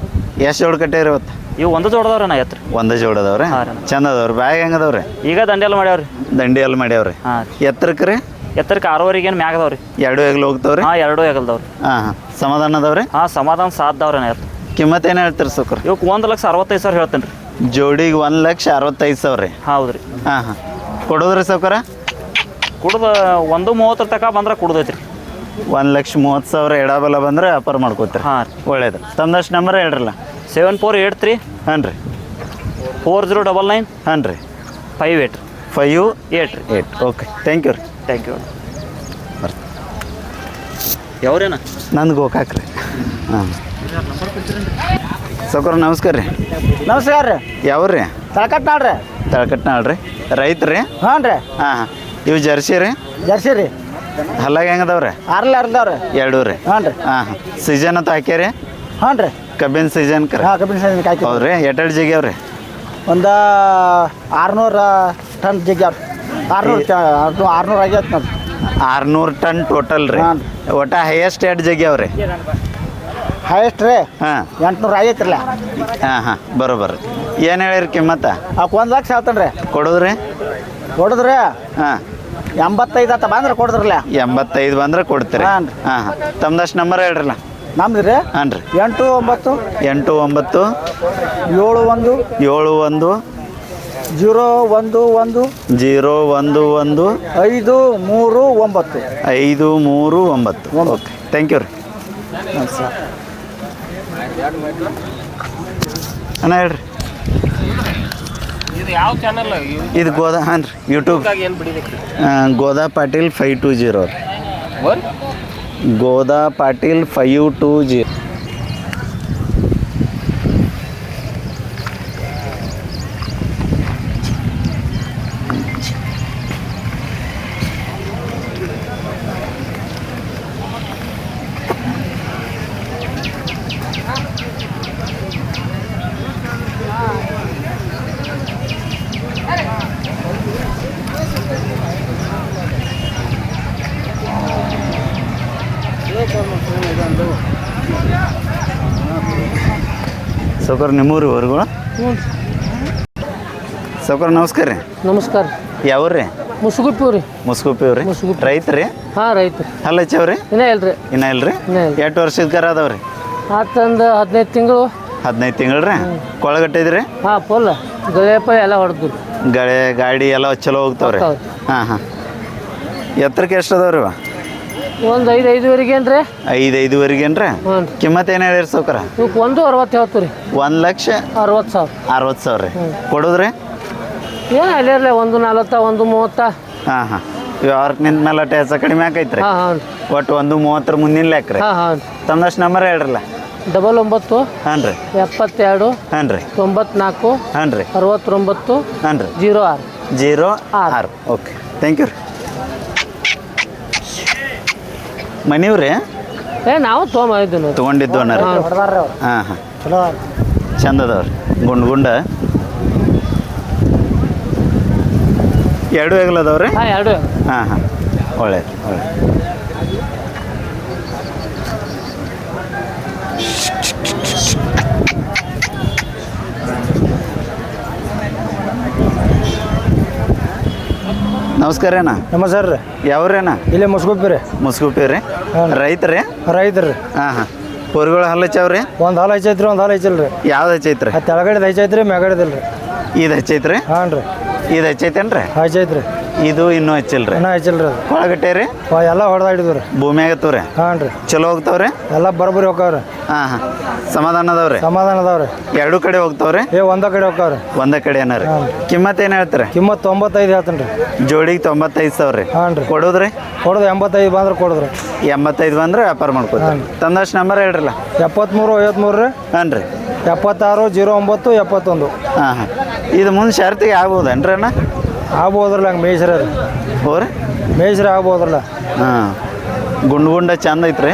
Speaker 1: ಎಷ್ಟು ಜೋಡು ಕಟ್ಟೇರಿ ಇವತ್ತು?
Speaker 4: ಇವು ಒಂದು ಜೋಡದವ್ರಣ್ಣ ಎತ್ತರ.
Speaker 1: ಒಂದು ಜೋಡು ಅದಾವ್ರಿ? ಚಂದ ಅದಾವ್ರಿ. ಬ್ಯಾಗ್ ಹೆಂಗೆ ಅದಾವ್ರಿ? ಈಗ
Speaker 4: ದಂಡಿ ಎಲ್ಲ ಮಾಡ್ಯಾವ್ರಿ.
Speaker 1: ದಂಡಿ ಎಲ್ಲ ಮಾಡ್ಯಾವ್ರಿ.
Speaker 4: ಹಾಂ.
Speaker 1: ಎತ್ತರಕ್ಕೆ ರೀ?
Speaker 4: ಎತ್ತರಕ್ಕೆ 6ವರೆಗೆ ಏನು ಮ್ಯಾಗ ಅದಾವ್ರಿ.
Speaker 1: 2 ಹೆಗ್ಲು ಹೋಗ್ತಾವ್ರಿ?
Speaker 4: ಹಾಂ 2 ಹೆಗಲ್ದವ್ರಿ.
Speaker 1: ಹಾಂ ಸಮಾಧಾನ ಅದಾವ್ರಿ?
Speaker 4: ಹಾಂ ಸಮಾಧಾನ ಸಾಧ್ದವ್ರಣ್ಣ ಎತ್ತ.
Speaker 1: ಕಿಮ್ಮತ್ತು ಏನು ಹೇಳ್ತೀರಿ ಸೌಕರ್?
Speaker 4: ಇವಕ್ಕೆ 1,65,000 ಹೇಳ್ತೇನೆ ರೀ.
Speaker 1: ಜೋಡಿಗೆ 1,65,000 ರೀ?
Speaker 4: ಹೌದು ರೀ.
Speaker 1: ಹಾಂ ಕೊಡೋದ್ರಿ ಸೌಕರ?
Speaker 4: ಕುಡ್ದು 1:30 ತನಕ ಬಂದ್ರೆ ಕುಡ್ದೈತ್ರಿ.
Speaker 1: 1,30,000 ಎಡಬಲ ಬಂದ್ರೆ ವ್ಯಾಪಾರ ಮಾಡ್ಕೋತೀರಿ?
Speaker 4: ಹಾಂ ರೀ.
Speaker 1: ಒಳ್ಳೇದು. ತಮ್ಮದಷ್ಟು ನಂಬರ್ ಹೇಳ್ರಲ್ಲ.
Speaker 4: 7483
Speaker 1: ಹಾಂ ರೀ
Speaker 4: 4099
Speaker 1: ಹಾಂ ರೀ
Speaker 4: 58
Speaker 1: 58 ಓಕೆ ಥ್ಯಾಂಕ್ ಯು ರೀ.
Speaker 4: Thank you. ಯಾವ್ರೇನ?
Speaker 1: ನಂದು ಗೋಕಾಕ್ ರೀ. ಹಾಂ ಸೌಕರ ನಮಸ್ಕಾರ ರೀ.
Speaker 2: ನಮಸ್ಕಾರ ರೀ.
Speaker 1: ಯಾವ್ರಿ?
Speaker 2: ತಳಕಟ್ನಾಳ್ ರೀ.
Speaker 1: ತಳಕಟ್ನಾಳ್ ರೀ. ರೈತ ರೀ?
Speaker 2: ಹಾಂ ರೀ.
Speaker 1: ಹಾಂ ಇವು ಜರ್ಸಿ ರೀ?
Speaker 2: ಜರ್ಸಿ ರೀ.
Speaker 1: ಹಲ್ಲಾಗ ಹೆಂಗದವ್ರಿ
Speaker 2: ಅರ್ದವ್ರಿ
Speaker 1: ಎರಡೂ ರೀ
Speaker 2: ಹಾಂ ರೀ
Speaker 1: ಹಾಂ ಸೀಸನ್ ಅಂತ ಹಾಕ್ಯಾರಿ
Speaker 2: ಹಾಂ ರೀ
Speaker 1: ಕಬ್ಬಿನ ಸೀಸನ್ ಕರ
Speaker 2: ಹಾಂ ಕಬ್ಬಿನ ಸೈಜ್ ಕಾಯ್ತು
Speaker 1: ಹೌದ್ರಿ ಎಟ್ಟೆರಡು ಜಿಗ್ಯಾವ್ರಿ
Speaker 2: ಒಂದು 600 ಟನ್ ಜಿಗ್ಯಾವ 600 ಆಗೈತೆ ನೋಡಿ
Speaker 1: 600 ಟನ್ ಟೋಟಲ್ ರೀ
Speaker 2: ಹಾಂ.
Speaker 1: ಒಟ್ಟ ಹೈಯೆಸ್ಟ್ ಎರಡು ಜಗ್ಯಾವ್ರಿ
Speaker 2: ಹೈಯೆಸ್ಟ್ ರೀ
Speaker 1: ಹಾಂ
Speaker 2: 800 ಆಗೈತ್ರಲ್ಲ
Speaker 1: ಹಾಂ ಹಾಂ ಬರೋಬರ್ರಿ ಏನು ಹೇಳಿರಿ ಕಿಮ್ಮತ್ತ
Speaker 2: ಅವಕ್ಕೆ 1 ಲಕ್ಷ ಹೇಳ್ತಾನೆ ರೀ
Speaker 1: ಕೊಡೋದ್ರಿ
Speaker 2: ಕೊಡಿದ್ರಿ
Speaker 1: ಹಾಂ
Speaker 2: 85 ಆತ ಬಂದ್ರೆ ಕೊಡಿದ್ರಲ್ಲ
Speaker 1: 85 ಬಂದ್ರೆ ಕೊಡ್ತೀರಿ
Speaker 2: ಹಾಂ.
Speaker 1: ಹಾಂ ಹಾಂ ತಮ್ದಷ್ಟು ನಂಬರ್ ಹೇಳ್ರಲ್ಲ
Speaker 2: ನಮ್ದು ರೀ
Speaker 1: ಹಾಂ ರೀ
Speaker 2: 89
Speaker 1: 89
Speaker 2: 71
Speaker 1: 71
Speaker 2: 011
Speaker 1: 011
Speaker 2: 539
Speaker 1: 539 ಓಕೆ ಥ್ಯಾಂಕ್ ಯು ರೀ ಅಣ್ಣ ಹೇಳ್ರಿ
Speaker 5: ಇದು ಯಾವ ಚಾನಲ್
Speaker 1: ಇದು ಗೋದಾ ಹಾಂ ರೀ ಯೂಟ್ಯೂಬ್
Speaker 5: ಏನು ಬಿಡಿಬೇಕ್ರಿ
Speaker 1: ಗೋದಾ ಪಾಟೀಲ್ 520 ರೀ
Speaker 5: ಒನ್
Speaker 1: ಗೋದಾ ಪಾಟೀಲ್ 520 ಸೌಕರ್ ನಿಮ್ಮೂರು ಹೊರಗಳು ಸೌಕರ್ ನಮಸ್ಕಾರ ರೀ
Speaker 6: ನಮಸ್ಕಾರ
Speaker 1: ಯಾವ್ರಿ
Speaker 6: ಮುಸುಗುಪ್ಪಿ ರೀ
Speaker 1: ಮುಸ್ಕುಪ್ಪಿ ರೀ
Speaker 6: ಮುಸ್ಕುಪ್ಪಿ.
Speaker 1: ರೈತ್ರಿ
Speaker 6: ಹಾಂ ರೈತರು
Speaker 1: ಹಲ್ಲ ಹಚ್ಚವ್ರಿ
Speaker 6: ಇನ್ನೇ ಇಲ್ರಿ
Speaker 1: ಇನ್ನ ಇಲ್ರಿ
Speaker 6: ಇನ್ನ ಇಲ್ಲ.
Speaker 1: ಎಷ್ಟು ವರ್ಷದ ಕರ ಅದಾವ್ರಿ
Speaker 6: ಆತಂದು 15 ತಿಂಗಳು
Speaker 1: 15 ತಿಂಗಳು ರೀ ಕೊಳಗಟ್ಟಿದ್ರಿ
Speaker 6: ಹಾಂ ಫುಲ್ ಗಳೆಪ ಎಲ್ಲ ಹೊಡೆದ್ರು
Speaker 1: ಗಳೆ ಗಾಡಿ ಎಲ್ಲ ಚಲೋ ಹೋಗ್ತಾವ್ರಿ
Speaker 6: ಹೋಗ್ತಾವ್ರಿ.
Speaker 1: ಹಾಂ ಹಾಂ ಎತ್ತರಕ್ಕೆ ಎಷ್ಟು ಅದಾವ್ರಿ ಇವ
Speaker 6: ಒಂದು 5-5ವರೆಗೆ ಏನ್ರಿ
Speaker 1: 5-5ವರೆಗೇನ್ರಿ
Speaker 6: ಹ್ಞೂ ರೀ
Speaker 1: ಕಿಮ್ಮತ್ ಏನು ಹೇಳಿರಿ ಸೌಕರ
Speaker 6: ಇವಕ್ಕೆ 1.60 ಹೇಳ್ತು ರೀ
Speaker 1: 1,60,000
Speaker 6: 60,000
Speaker 1: 60,000 ರೀ ಕೊಡೋದ್ರಿ
Speaker 6: ಏನು ಅಲ್ಲಿರಲಿ 1.40 1.30
Speaker 1: ಹಾಂ ಹಾಂ ವ್ಯವಹಾರಕ್ಕೆ ನಿಂತ ಮೇಲೆ ಅಟ್ಟ ಹೆಚ್ಚು ಕಡಿಮೆ ಆಕೈತ್ರಿ
Speaker 6: ಹಾಂ ಹಾಂ
Speaker 1: ಒಟ್ಟು 1.30 ಮುಂದಿನ ಲೆಕ್ಕ ರೀ
Speaker 6: ಹಾಂ ಹಾಂ
Speaker 1: ತಮ್ಮದಷ್ಟು ನಂಬರ್ ಹೇಳ್ರಲ್ಲ
Speaker 6: 99
Speaker 1: ಹಾಂ ರೀ
Speaker 6: 72
Speaker 1: ಹಾಂ ರೀ
Speaker 6: 94
Speaker 1: ಹಾಂ ರೀ
Speaker 6: 69
Speaker 1: ಹಾಂ ರೀ
Speaker 6: 06
Speaker 1: 06 ಓಕೆ ಥ್ಯಾಂಕ್ ಯು ರೀ ಮನಿವ್ರಿ
Speaker 6: ನಾವು ತೊಗೊಂಬಂದಿದ್ದು ನೋಡಿ
Speaker 1: ತೊಗೊಂಡಿದ್ದು ಅಣ್ಣ ರೀ
Speaker 2: ಹೊಡೆದಾರ್ರಿ ಅವ್ರು
Speaker 1: ಹಾಂ ಹಾಂ
Speaker 2: ಚಲೋ
Speaker 1: ಚಂದ ಅದಾವ್ರಿ ಗುಂಡ ಎರಡು ಹೆಗಲ ಅದಾವ್ರಿ
Speaker 6: ಹಾಂ ಎರಡು
Speaker 1: ಹಾಂ ಹಾಂ ಒಳ್ಳೇದು ಒಳ್ಳೆ ನಮಸ್ಕಾರ ಅಣ್ಣ
Speaker 2: ನಮಸ್ಕಾರ ರೀ
Speaker 1: ಯಾವ್ರಿ ಅಣ್ಣ
Speaker 2: ಇಲ್ಲೇ ಮುಸ್ಗುಪ್ಪಿ ರೀ
Speaker 1: ಮುಸ್ಕುಪ್ಪಿ ರೀ ರೈತ್ರಿ
Speaker 2: ರೈತರು ರೀ
Speaker 1: ಹಾಂ ಹಾಂ ಪೊರ್ಗಳು ಹಲ್ಲಚ್ಚವ್ರಿ
Speaker 2: ಒಂದು ಹಾಲು ಹಚ್ಚೈತ್ರಿ ಒಂದು ಹಾಲು ಹಚ್ಚಿಲ್ರಿ
Speaker 1: ಯಾವ್ದು ಹಚ್ಚೈತ್ರಿ
Speaker 2: ಆ ತೆಳಗಡೆ ಹಚ್ಚೈತ್ರಿ ಮ್ಯಾಗಡೆದಿಲ್ಲ ರೀ
Speaker 1: ಇದು ಹಚ್ಚೈತ್ರಿ
Speaker 2: ಹಾಂ ರೀ
Speaker 1: ಇದು ಹಚ್ಚೈತೇನ್ರಿ
Speaker 2: ಹಚ್ಚೈತ್ರಿ
Speaker 1: ಇದು ಇನ್ನೂ ಹಚ್ಚಿಲ್ರಿ
Speaker 2: ಇನ್ನೂ ಹಚ್ಚಿಲ್ರಿ ಅದು
Speaker 1: ಒಳಗಟ್ಟೆ ರೀ
Speaker 2: ಎಲ್ಲ ಹೊಡೆದಾಡಿದ್ವಿ ರೀ
Speaker 1: ಭೂಮಿಯಾಗ ಎತ್ತವ್ರಿ
Speaker 2: ಹಾಂ ರೀ
Speaker 1: ಚಲೋ ಹೋಗ್ತಾವ್ರಿ
Speaker 2: ಎಲ್ಲ ಬರೋಬ್ಬರಿ ಹೋಗ್ತಾವ್ರಿ
Speaker 1: ಹಾಂ ಹಾಂ ಸಮಾಧಾನ ಅದಾವ್ರಿ
Speaker 2: ಸಮಾಧಾನ ಅದಾವ್ರಿ
Speaker 1: ಎರಡೂ ಕಡೆ ಹೋಗ್ತಾವ್ರಿ
Speaker 2: ಒಂದ ಕಡೆ ಹೋಗ್ತಾವ್ರಿ
Speaker 1: ಒಂದೇ ಕಡೆ ಏನಾರ ಕಿಮ್ಮತ್ ಏನು ಹೇಳ್ತೀರಿ
Speaker 2: ಕಿಮ್ಮತ್ 95 ಹೇಳ್ತೀನಿ ರೀ
Speaker 1: ಜೋಡಿಗೆ 95,000 ರೀ
Speaker 2: ಹಾಂ ರೀ
Speaker 1: ಕೊಡೋದ್ರಿ
Speaker 2: ಕೊಡೋದು 85 ಬಂದ್ರೆ ಕೊಡೋದ್ರಿ
Speaker 1: 85 ಬಂದ್ರೆ ವ್ಯಾಪಾರ ಮಾಡ್ಕೊತೀರಿ ತಂದಷ್ಟು ನಂಬರ್ ಹೇಳ್ರಲ್ಲ
Speaker 2: 73 53 ರೀ
Speaker 1: ಹಾಂ ರೀ
Speaker 2: 76 09 71
Speaker 1: ಹಾಂ ಹಾಂ ಇದು ಮುಂದೆ ಶರ್ತಿಗೆ ಆಗ್ಬೋದೇನ್ರಿ ಅಣ್ಣ
Speaker 2: ಆಗ್ಬೋದ್ರಲ್ಲ ಹಂಗೆ ಮೇಯ್ಸ್ರಿ ಅದು
Speaker 1: ಹೋರಿ
Speaker 2: ಮೇಯ್ಸ್ರಿ ಆಗ್ಬೋದ್ರಲ್ಲ
Speaker 1: ಹಾಂ ಗುಂಡ ಚಂದ ಐತ್ರಿ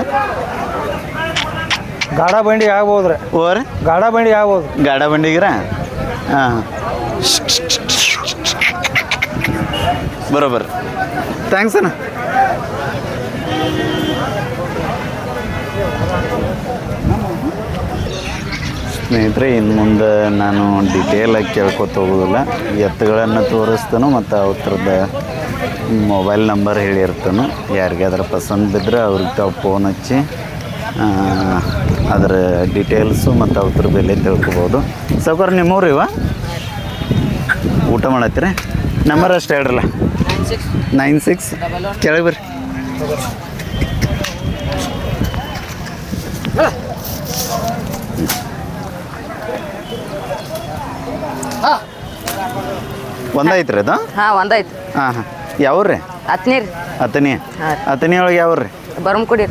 Speaker 2: ಗಾಡ ಬಂಡಿ ಆಗ್ಬೋದ್ರಿ
Speaker 1: ಹೋರಿ
Speaker 2: ಗಾಡ ಬಂಡಿ ಆಗ್ಬೋದು
Speaker 1: ಗಾಡ ಬಂಡಿಗಿರ ಹಾಂ ಬರೋಬ್ಬರ ಥ್ಯಾಂಕ್ಸ್ ಅಣ್ಣ ಸ್ನೇಹಿತರೆ ಇನ್ನು ಮುಂದೆ ನಾನು ಡಿಟೇಲಾಗಿ ಕೇಳ್ಕೊತ ಹೋಗೋದಿಲ್ಲ ಎತ್ತುಗಳನ್ನು ತೋರಿಸ್ತಾನು ಮತ್ತು ಅವ್ರದ್ದು ಮೊಬೈಲ್ ನಂಬರ್ ಹೇಳಿರ್ತಾನು ಯಾರಿಗಾದ್ರೂ ಪಸಂದ್ ಬಿದ್ದರೆ ಅವ್ರಿಗೆ ತಾವು ಫೋನ್ ಹಚ್ಚಿ ಅದರ ಡೀಟೇಲ್ಸು ಮತ್ತು ಅವ್ರ ಬೆಲೆ ತಿಳ್ಕೊಬೋದು ಸೌಕರ್ ನಿಮ್ಮೂರು ಇವ ಊಟ ಮಾಡತ್ತೀರಿ ನಂಬರ್ ಅಷ್ಟು ಹೇಳ್ರಲ್ಲ 96 ಕೆಳಗೆ ಬರ್ರಿ ಒಂದೈತ್ರಿ ಅದು
Speaker 7: ಹಾಂ ಒಂದೈತಿ
Speaker 1: ಹಾಂ ಹಾಂ ಯಾವ್ರಿ
Speaker 7: ಹತ್ನೀರ್
Speaker 1: ಅತನಿ
Speaker 7: ಹಾಂ.
Speaker 1: ಅತನಿ ಒಳಗೆ ಯಾವ್ರಿ
Speaker 7: ಬರಮ್ ಕುಡಿ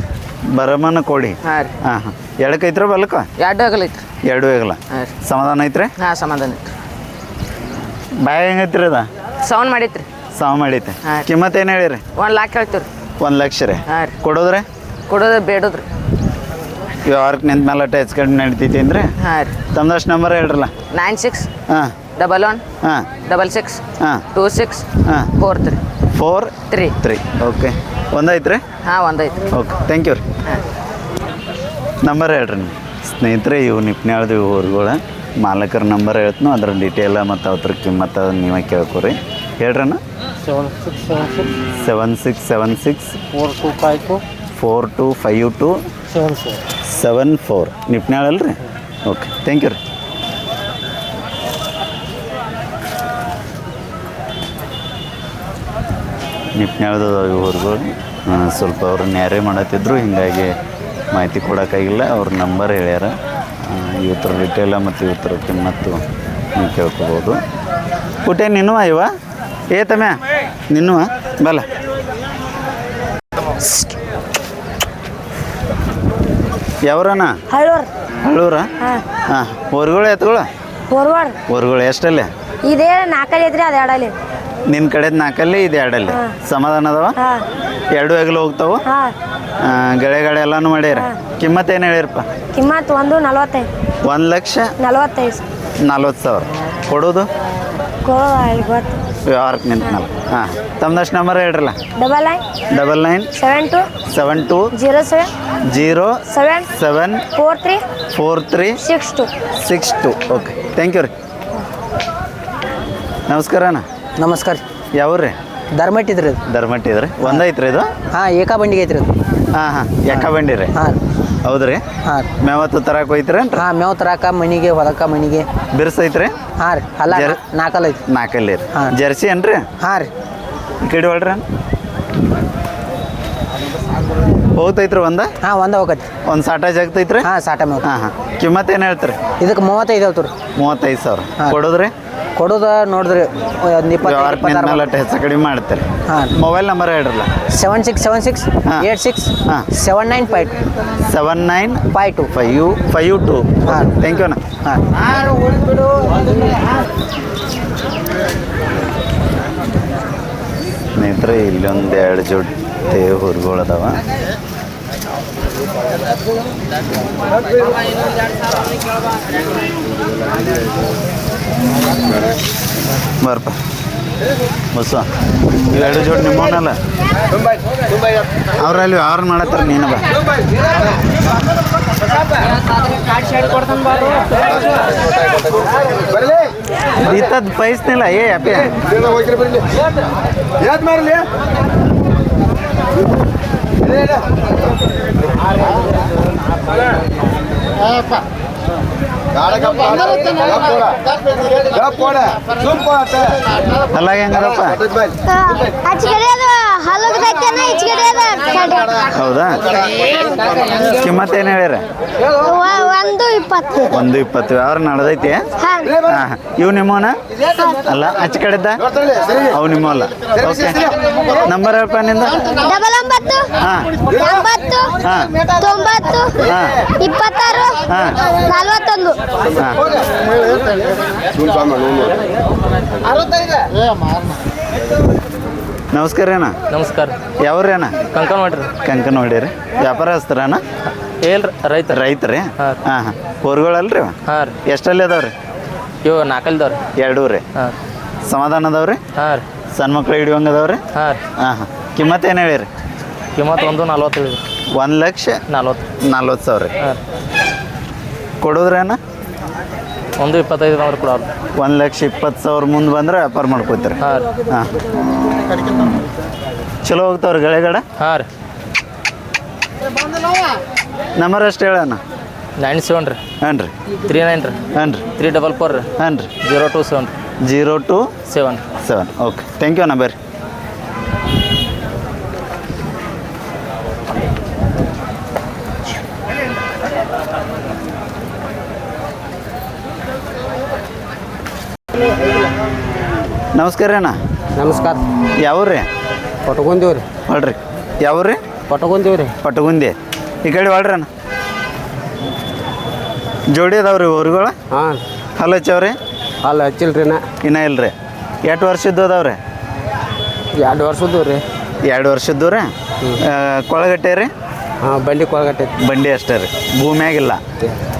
Speaker 1: ಬರಮನ ಕೋಡಿ
Speaker 7: ಹಾಂ ರೀ
Speaker 1: ಹಾಂ ಹಾಂ ಎಡಕ್ಕೈತ್ರ ಬಲ್ಲಕ್ಕ
Speaker 7: 2 ಆಗಲೈತ್ರಿ
Speaker 1: ಎರಡು ಹೇಗಲ್ಲ
Speaker 7: ಹಾಂ ರೀ
Speaker 1: ಸಮಾಧಾನ ಐತ್ರಿ
Speaker 7: ಹಾಂ ಸಮಾಧಾನ ಐತ್ರಿ
Speaker 1: ಬಾಯ ಹೆಂಗೈತ್ರಿ ಅದ
Speaker 7: ಸೌಂಡ್ ಮಾಡೈತ್ರಿ
Speaker 1: ಸಾವು ಮಾಡೈತೆ
Speaker 7: ಹಾಂ.
Speaker 1: ಕಿಮ್ಮತ್ ಏನು ಹೇಳಿರಿ
Speaker 7: 1 ಲಾಕ್ ಹೇಳ್ತೀವಿ ರೀ
Speaker 1: 1 ಲಕ್ಷ ರೀ
Speaker 7: ಹಾಂ ರೀ
Speaker 1: ಕೊಡೋದ್ರಿ
Speaker 7: ಕೊಡೋದು ಬೇಡೋದ್ರಿ
Speaker 1: ವ್ಯವಹಾರಕ್ಕೆ ನಿಂತ ಮೇಲೆ ಟಚ್ ಕಡೆ ನಡಿತೈತಿ ಅಂದ್ರೆ
Speaker 7: ಹಾಂ ರೀ
Speaker 1: ತಮ್ದಷ್ಟು ನಂಬರ್ ಹೇಳ್ರಲ್ಲ
Speaker 7: 96
Speaker 1: ಹಾಂ
Speaker 7: 11
Speaker 1: ಹಾಂ
Speaker 7: 66
Speaker 1: ಹಾಂ
Speaker 7: 26
Speaker 1: ಹಾಂ
Speaker 7: 43
Speaker 1: 4
Speaker 7: 3
Speaker 1: 3 ಓಕೆ ಒಂದೈತ್ರಿ
Speaker 7: ಹಾಂ ಒಂದೈತೆ
Speaker 1: ಓಕೆ ಥ್ಯಾಂಕ್ ಯು ರೀ ನಂಬರ್ ಹೇಳ್ರಿ ನೀವು ಸ್ನೇಹಿತರೆ ಇವು ನಿಪ್ನ್ಯಾಳ್ದು ಇವು ಊರುಗಳ ಮಾಲಕರ ನಂಬರ್ ಹೇಳ್ತೀನಿ ಅದ್ರ ಡೀಟೇಲ ಮತ್ತು ಅದ್ರ ಕಿಮ್ಮತ್ತು ಅದನ್ನ ನೀವೇ ಕೇಳ್ಕೊರಿ ಹೇಳ್ರಣ್ಣ 7676 4252 74 ನಿಪ್ನ್ಯಾಳ ಅಲ್ರಿ ಓಕೆ ಥ್ಯಾಂಕ್ ಯು ರೀ ನಿಪ್ನ್ಯಾಳ್ದು ಊರುಗಳು ಸ್ವಲ್ಪ ಅವರು ನ್ಯಾರೆ ಮಾಡತ್ತಿದ್ರು ಹಿಂಗಾಗಿ ಮಾಹಿತಿ ಕೊಡೋಕ್ಕಾಗಿಲ್ಲ ಅವ್ರ ನಂಬರ್ ಹೇಳ್ಯಾರ ಇವತ್ತರ ರಿಟೇಲ ಮತ್ತು ಇವತ್ತರ ಕಿಮ್ಮತ್ತು ನೀವು ಕೇಳ್ಕೊಬೋದು ಕುಟೆ ನಿನ್ನುವ ಇವ ತಮ್ಯ ನಿನ್ನುವ ಬಲ ಯಾವ್ರಣ್ಣ ಹಳ್ಳೂರ ಹಾಂ ಊರುಗಳು ಎತ್ಗಳು ಊರುಗಳು ಎಷ್ಟಲ್ಲೇ
Speaker 8: ಇದೇ ನಾಲ್ಕಲ್ಲಿ ಐತ್ರಿ ಅದು ಎರಡಲ್ಲಿ
Speaker 1: ನಿನ್ನ ಕಡೆದು 4 ಇದು 2 ಸಮಾಧಾನ ಅದಾವ 2 ಹೆಗಲು ಹೋಗ್ತಾವ ಗಳೆ ಎಲ್ಲಾನು ಮಾಡ್ಯಾರ ಕಿಮ್ಮತ್ತು ಏನು ಹೇಳಿರಪ್ಪ
Speaker 8: ಕಿಮ್ಮತ್ 145
Speaker 1: 1,40,40,000 ಕೊಡೋದು
Speaker 8: ಗೊತ್ತು
Speaker 1: ವ್ಯವಹಾರಕ್ಕೆ ನಿಂತನಲ್ಲ ಹಾಂ ತಮ್ದಷ್ಟು ನಂಬರ್ ಹೇಳ್ರಲ್ಲ
Speaker 8: 99
Speaker 1: 72 07 43 62 ಓಕೆ ಥ್ಯಾಂಕ್ ಯು ರೀ ನಮಸ್ಕಾರ ಅಣ್ಣ
Speaker 9: ನಮಸ್ಕಾರ
Speaker 1: ಯಾವ್ರಿ
Speaker 9: ಧರ್ಮಟ್ಟಿ ಇದ್ರಿ ಅದು
Speaker 1: ಧರ್ಮಟ್ಟಿ ಇದ್ರಿ ಒಂದೈತ್ರಿ ಇದು
Speaker 9: ಹಾಂ ಏಕಾ ಬಂಡಿಗೆ ಐತ್ರಿ ಅದು
Speaker 1: ಹಾಂ ಯಾಕ ಬಂಡಿ ರೀ
Speaker 9: ಹಾಂ
Speaker 1: ಹೌದ್ರಿ
Speaker 9: ಹಾಂ
Speaker 1: ಮೇವತ್ತು ತರಕ್ಕೆ ಹೋಯ್ತಿರೇನ್ರಿ
Speaker 9: ಹಾಂ ಮೇವು ತರಾಕ ಮನಿಗೆ ಹೊಲಕ್ಕ ಮನಿಗೆ
Speaker 1: ಬಿರ್ಸೈತ್ರಿ
Speaker 9: ಹಾಂ ರೀ ಅಲ್ಲ
Speaker 1: ಜರ್-
Speaker 9: ನಾಲ್ಕಲ್ಲ ಐತಿ
Speaker 1: 4 ರೀ
Speaker 9: ಹಾಂ.
Speaker 1: ಜರ್ಸಿ ಏನ್ರಿ
Speaker 9: ಹಾಂ ರೀ
Speaker 1: ಈ ಕಡೆ ಹೊಳ್ರಿ ಹೋಗ್ತೈತ್ರಿ
Speaker 9: ಹಾಂ ಒಂದ ಹೋಗತ್ರಿ
Speaker 1: ಒಂದು ಸಾಟ ಜಗ್ತೈತ್ರಿ
Speaker 9: ಹಾಂ ಸಾಟ ಮೇವು
Speaker 1: ಹಾಂ ಕಿಮ್ಮತ್ತು ಏನು ಹೇಳ್ತೀರಿ
Speaker 9: ಇದಕ್ಕೆ 35 ಹೇಳ್ತೀವಿ ರೀ
Speaker 1: 35,000
Speaker 9: ಹಾಂ.
Speaker 1: ಕೊಡೋದ್ರಿ
Speaker 9: ಕೊಡೋದು ನೋಡಿದ್ರಿ ಒಂದು 20
Speaker 1: ವ್ಯವಹಾರಕ್ಕೆ ನಿಂತ ಮೇಲೆ ಹೆಚ್ಚು ಕಡಿಮೆ ಮಾಡ್ತೀರಿ
Speaker 9: ಹಾಂ
Speaker 1: ಮೊಬೈಲ್ ನಂಬರ್ ಹೇಳ್ರಲ್ಲ
Speaker 9: 7676
Speaker 1: ಹಾಂ.
Speaker 9: 86
Speaker 1: ಹಾಂ.
Speaker 9: 7952
Speaker 1: 7952
Speaker 9: ಹಾಂ.
Speaker 1: ಥ್ಯಾಂಕ್ ಯು ಅಣ್ಣ
Speaker 9: ಹಾಂ
Speaker 1: ಸ್ನೇಹಿತರೆ ಇಲ್ಲೊಂದು 2 ಜೊತೆ ಹುರುಗಳು ಅದಾವ ಬರ್ಪ ಬಸ್ಸು ಇವೆರಡು ಜೋಡಿ ನಿಮ್ಮವನಲ್ಲ ಅವ್ರಲ್ಲಿ ವ್ಯವಹಾರ ಮಾಡತ್ತಾರ ನೀನು ಬಾ ಇತ್ತದ ಪೈಸ್ನಿಲ್ಲ ಅಪ್ಪೆ ಅಲ್ಲ ಹೆಂಗದಪ್ಪ ಹೌದಾ ಕಿಮ್ಮತ್ತು ಏನು ಹೇಳ್ಯಾರ 120 ವ್ಯವಹಾರ ನಡೆದೈತಿ ಹಾಂ ಇವು ನಿಮ್ಮವನ ಅಲ್ಲ ಆಚೆ ಕಡೆದ ಅವು ನಿಮ್ಮವಲ್ಲ ಓಕೆ ನಂಬರ್ ಹೇಳ್ಪ ನಿಂದ ಹಾಂ ಹಾಂ
Speaker 8: 90
Speaker 1: ಹಾಂ
Speaker 8: 26
Speaker 1: ಹಾಂ
Speaker 8: 41
Speaker 1: ನಮಸ್ಕಾರ ಅಣ್ಣ
Speaker 6: ನಮಸ್ಕಾರ
Speaker 1: ಯಾವ್ರಿ ಅಣ್ಣ
Speaker 6: ಕಂಕನ್ ಮಾಡ್ರಿ
Speaker 1: ಕಂಕನ್ ಹೊಡೀರಿ ವ್ಯಾಪಾರಸ್ತರ ಅಣ್ಣ
Speaker 6: ಹೇಳ್ರಿ ರೈತರು
Speaker 1: ರೈತ್ರಿ
Speaker 6: ಹಾಂ.
Speaker 1: ಹಾಂ ಹಾಂ ಊರುಗಳಲ್ರಿ
Speaker 6: ಹಾಂ ರೀ
Speaker 1: ಎಷ್ಟಲ್ಲಿ ಅದಾವ್ರಿ
Speaker 6: ಇವು ನಾಲ್ಕಲ್ದವ್ರಿ
Speaker 1: 2 ರೀ
Speaker 6: ಹಾಂ
Speaker 1: ಸಮಾಧಾನ ಅದಾವ್ರಿ
Speaker 6: ಹಾಂ ರೀ
Speaker 1: ಸಣ್ಣ ಮಕ್ಳು ಹಿಡಿಯೋಂಗೆ ಅದಾವ್ರಿ
Speaker 6: ಹಾಂ ರೀ
Speaker 1: ಹಾಂ ಹಾಂ ಕಿಮ್ಮತ್ತು ಏನು ಹೇಳಿರಿ
Speaker 6: ಕಿಮ್ಮತ್ತು 140 ರೀ
Speaker 1: 1,40,000 ರೀ
Speaker 6: ಹಾಂ
Speaker 1: ಕೊಡೋದ್ರಿ ಅಣ್ಣ
Speaker 6: 125 ಅವ್ರು ಕೊಡೋರು
Speaker 1: 1,20,000 ಮುಂದೆ ಬಂದ್ರೆ ವ್ಯಾಪಾರ ಮಾಡ್ಕೋತೀರಿ
Speaker 6: ಹಾಂ ರೀ
Speaker 1: ಹಾಂ ಚಲೋ ಹೋಗ್ತಾವ್ರಿ ಗಳೆಗಡ
Speaker 6: ಹಾಂ ರೀ
Speaker 1: ನಂಬರ್ ಅಷ್ಟು ಹೇಳಣ್ಣ
Speaker 6: 97 ರೀ
Speaker 1: ಹಾಂ ರೀ
Speaker 6: 39 ರೀ
Speaker 1: ಹಾಂ ರೀ
Speaker 6: 344 ರೀ
Speaker 1: ಹಾಂ ರೀ
Speaker 6: 027
Speaker 1: 027 ಓಕೆ ಥ್ಯಾಂಕ್ ಯು ಅಣ್ಣ ಬರ್ರಿ ನಮಸ್ಕಾರ ಅಣ್ಣ
Speaker 9: ನಮಸ್ಕಾರ
Speaker 1: ಯಾವ್ರಿ
Speaker 9: ಕೊಟ್ಕೊಂತೀವಿ ರೀ
Speaker 1: ಹೊಳ್ರಿ ಯಾವ್ರಿ
Speaker 9: ಕೊಟ್ಕೊಂತೀವಿ ರೀ
Speaker 1: ಪಟಗುಂದಿ ಈ ಕಡೆ ಹೊಳ್ರಿ ಅಣ್ಣ ಜೋಡಿ ಅದಾವ್ರಿ ಊರುಗಳು
Speaker 9: ಹಾಂ
Speaker 1: ಹಲ್ಲ ಹಚ್ಚವ್ರಿ
Speaker 9: ಅಲ್ಲ ಹಚ್ಚಿಲ್ರಿ ನಾ
Speaker 1: ಇನ್ನೂ ಇಲ್ರಿ ಎಷ್ಟು ವರ್ಷದ್ದು ಅದಾವ್ರಿ
Speaker 9: 2 ವರ್ಷದ್ದು ರೀ
Speaker 1: 2 ವರ್ಷದ್ದು ರೀ ಕೊಳಗಟ್ಟೆ ರೀ
Speaker 9: ಹಾಂ ಬಂಡಿ ಕೊಳಗಟ್ಟೆ
Speaker 1: ಬಂಡಿ ಅಷ್ಟೇ ರೀ ಭೂಮಿಯಾಗಿಲ್ಲ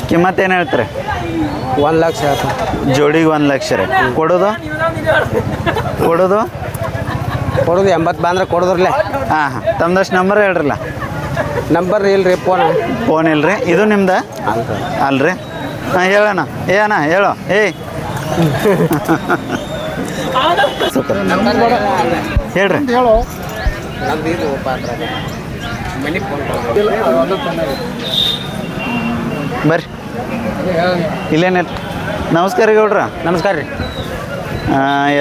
Speaker 1: ಕಿಮ್ಮತ್ತು ಏನು ಹೇಳ್ತೀರಿ
Speaker 9: 1 ಲಕ್ಷ ಹೇಳ್ತೀನಿ
Speaker 1: ಜೋಡಿಗೆ 1 ಲಕ್ಷ ರೀ ಕೊಡೋದು
Speaker 9: ಕೊಡೋದು 80 ಬಂದ್ರೆ ಕೊಡೋದ್ರಲ್ಲೇ
Speaker 1: ಹಾಂ ಹಾಂ ತಮ್ದಷ್ಟು ನಂಬರ್ ಹೇಳ್ರಲ್ಲ
Speaker 9: ನಂಬರ್ ಇಲ್ರಿ
Speaker 1: ಫೋನ್ ಇಲ್ರಿ ಇದು ನಿಮ್ದು ಅಲ್ರಿ ಹಾಂ ಹೇಳೋಣ ಅಣ್ಣ ಹೇಳೋ ಏಯ್ ಹೇಳ್ರಿ ಬರ್ರಿ ಇಲ್ಲೇನಿಲ್ಲ ನಮಸ್ಕಾರ ರೀ ಗೌಡ್ರ
Speaker 4: ನಮಸ್ಕಾರ ರೀ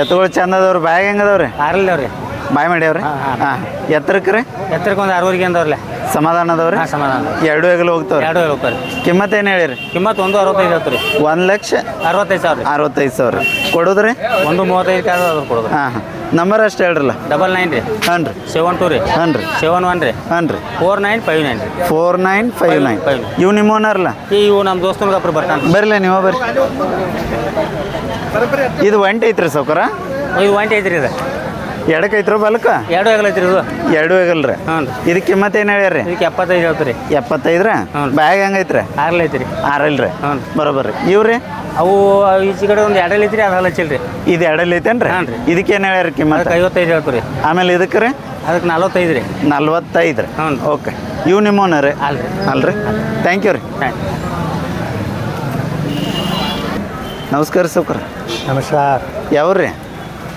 Speaker 1: ಎತ್ತುಗಳು ಚಂದ ಅದಾವ್ರಿ ಬ್ಯಾಗ್ ಹೆಂಗೆ ಅದಾವ್ರಿ
Speaker 4: ಆರಲ್ಲವ್ರಿ
Speaker 1: ಬಾಯ್ ಮಾಡ್ಯಾವ್ರಿ ಹಾಂ ಎತ್ತರಕ್ಕೆ ರೀ
Speaker 4: ಎತ್ತರಕ್ಕೆ ಒಂದು 6 ಅಂದವ್ರಲ್ಲ
Speaker 1: ಸಮಾಧಾನ ಅದಾವ್ರಿ
Speaker 4: ಹಾಂ ಸಮಾಧಾನ
Speaker 1: 2 ಹೆಗಲು ಹೋಗ್ತಾವ್ರಿ
Speaker 4: 2 ಹೋಗ್ತಾರೆ
Speaker 1: ಕಿಮ್ಮತ್ತು ಏನು ಹೇಳಿರಿ
Speaker 4: ಕಿಮ್ಮತ್ತು 1.65 ಹೇಳ್ತು ರೀ
Speaker 1: 1 ಲಕ್ಷ
Speaker 4: 65,000
Speaker 1: 65 ಸಾವಿರ ಕೊಡೋದ್ರಿ
Speaker 4: 1.35 ಅದ್ರ ಕೊಡೋದು
Speaker 1: ಹಾಂ ಹಾಂ ನಂಬರ್ ಅಷ್ಟು ಹೇಳ್ರಲ್ಲ
Speaker 4: 99 ರೀ
Speaker 1: ಹಾಂ ರೀ
Speaker 4: 72 ರೀ
Speaker 1: ಹಾಂ ರೀ
Speaker 4: 71 ರೀ
Speaker 1: ಹಾಂ ರೀ
Speaker 4: 4959 ರೀ
Speaker 1: 4959 ಇವು ನಿಮ್ಮ ಓನರ್ಲ
Speaker 4: ಇವು ನಮ್ಮ ದೋಸ್ತನ ಒಬ್ರು ಬರ್ತಾನೆ
Speaker 1: ಬರ್ಲಿ ನೀವು ಬರ್ರಿ ಇದು ಒಂಟಿ ಐತ್ರಿ ಸೌಕರ
Speaker 4: ಇದು 1 ಐತ್ರಿ ಇದು
Speaker 1: ಎಡಕ್ಕೆ ಐತ್ರಿ ಬಲ್ಕ
Speaker 4: 2 ಹೆಗಲ್ ಐತ್ರಿ ಇದು
Speaker 1: 2 ಹೆಗಲ್ರಿ
Speaker 4: ಹ್ಞೂ ರೀ
Speaker 1: ಇದಕ್ಕೆ ಕಿಮ್ಮತ್ತು ಏನು ಹೇಳ್ಯಾರಿ
Speaker 4: ಇದಕ್ಕೆ 75 ಹೇಳ್ತು ರೀ
Speaker 1: 75 ರೀ
Speaker 4: ಹ್ಞೂ.
Speaker 1: ಬ್ಯಾಗ್ ಹೆಂಗೈತ್ರಿ
Speaker 4: 6 ಐತ್ರಿ
Speaker 1: 6 ರೀ
Speaker 4: ಹ್ಞೂ.
Speaker 1: ಬರೋಬರ್ರಿ ಇವ್ರಿ
Speaker 4: ಅವು ಈಚೆ ಕಡೆ ಒಂದು 2 ಐತ್ರಿ ಅದು ಹಚ್ಚಿಲ್ರಿ
Speaker 1: ಇದು 2 ಐತೇನ್ರಿ
Speaker 4: ಹಾಂ ರೀ.
Speaker 1: ಇದಕ್ಕೆ ಏನು ಹೇಳ್ಯಾರಿ ಕಿಮ್ಮತ್ತು
Speaker 4: ಅದಕ್ಕೆ 55 ಹೇಳ್ತು ರೀ
Speaker 1: ಆಮೇಲೆ ಇದಕ್ಕೆ ರೀ
Speaker 4: ಅದಕ್ಕೆ 45 ರೀ
Speaker 1: 45 ರೀ
Speaker 4: ಹ್ಞೂ.
Speaker 1: ಓಕೆ ಇವು ನಿಮ್ಮ ಓನರ್
Speaker 4: ಅಲ್ರಿ
Speaker 1: ಅಲ್ರಿ ಥ್ಯಾಂಕ್ ಯು ರೀ
Speaker 4: ಥ್ಯಾಂಕ್
Speaker 1: ನಮಸ್ಕಾರ ಸೌಕರ
Speaker 2: ನಮಸ್ಕಾರ
Speaker 1: ಯಾವ್ರಿ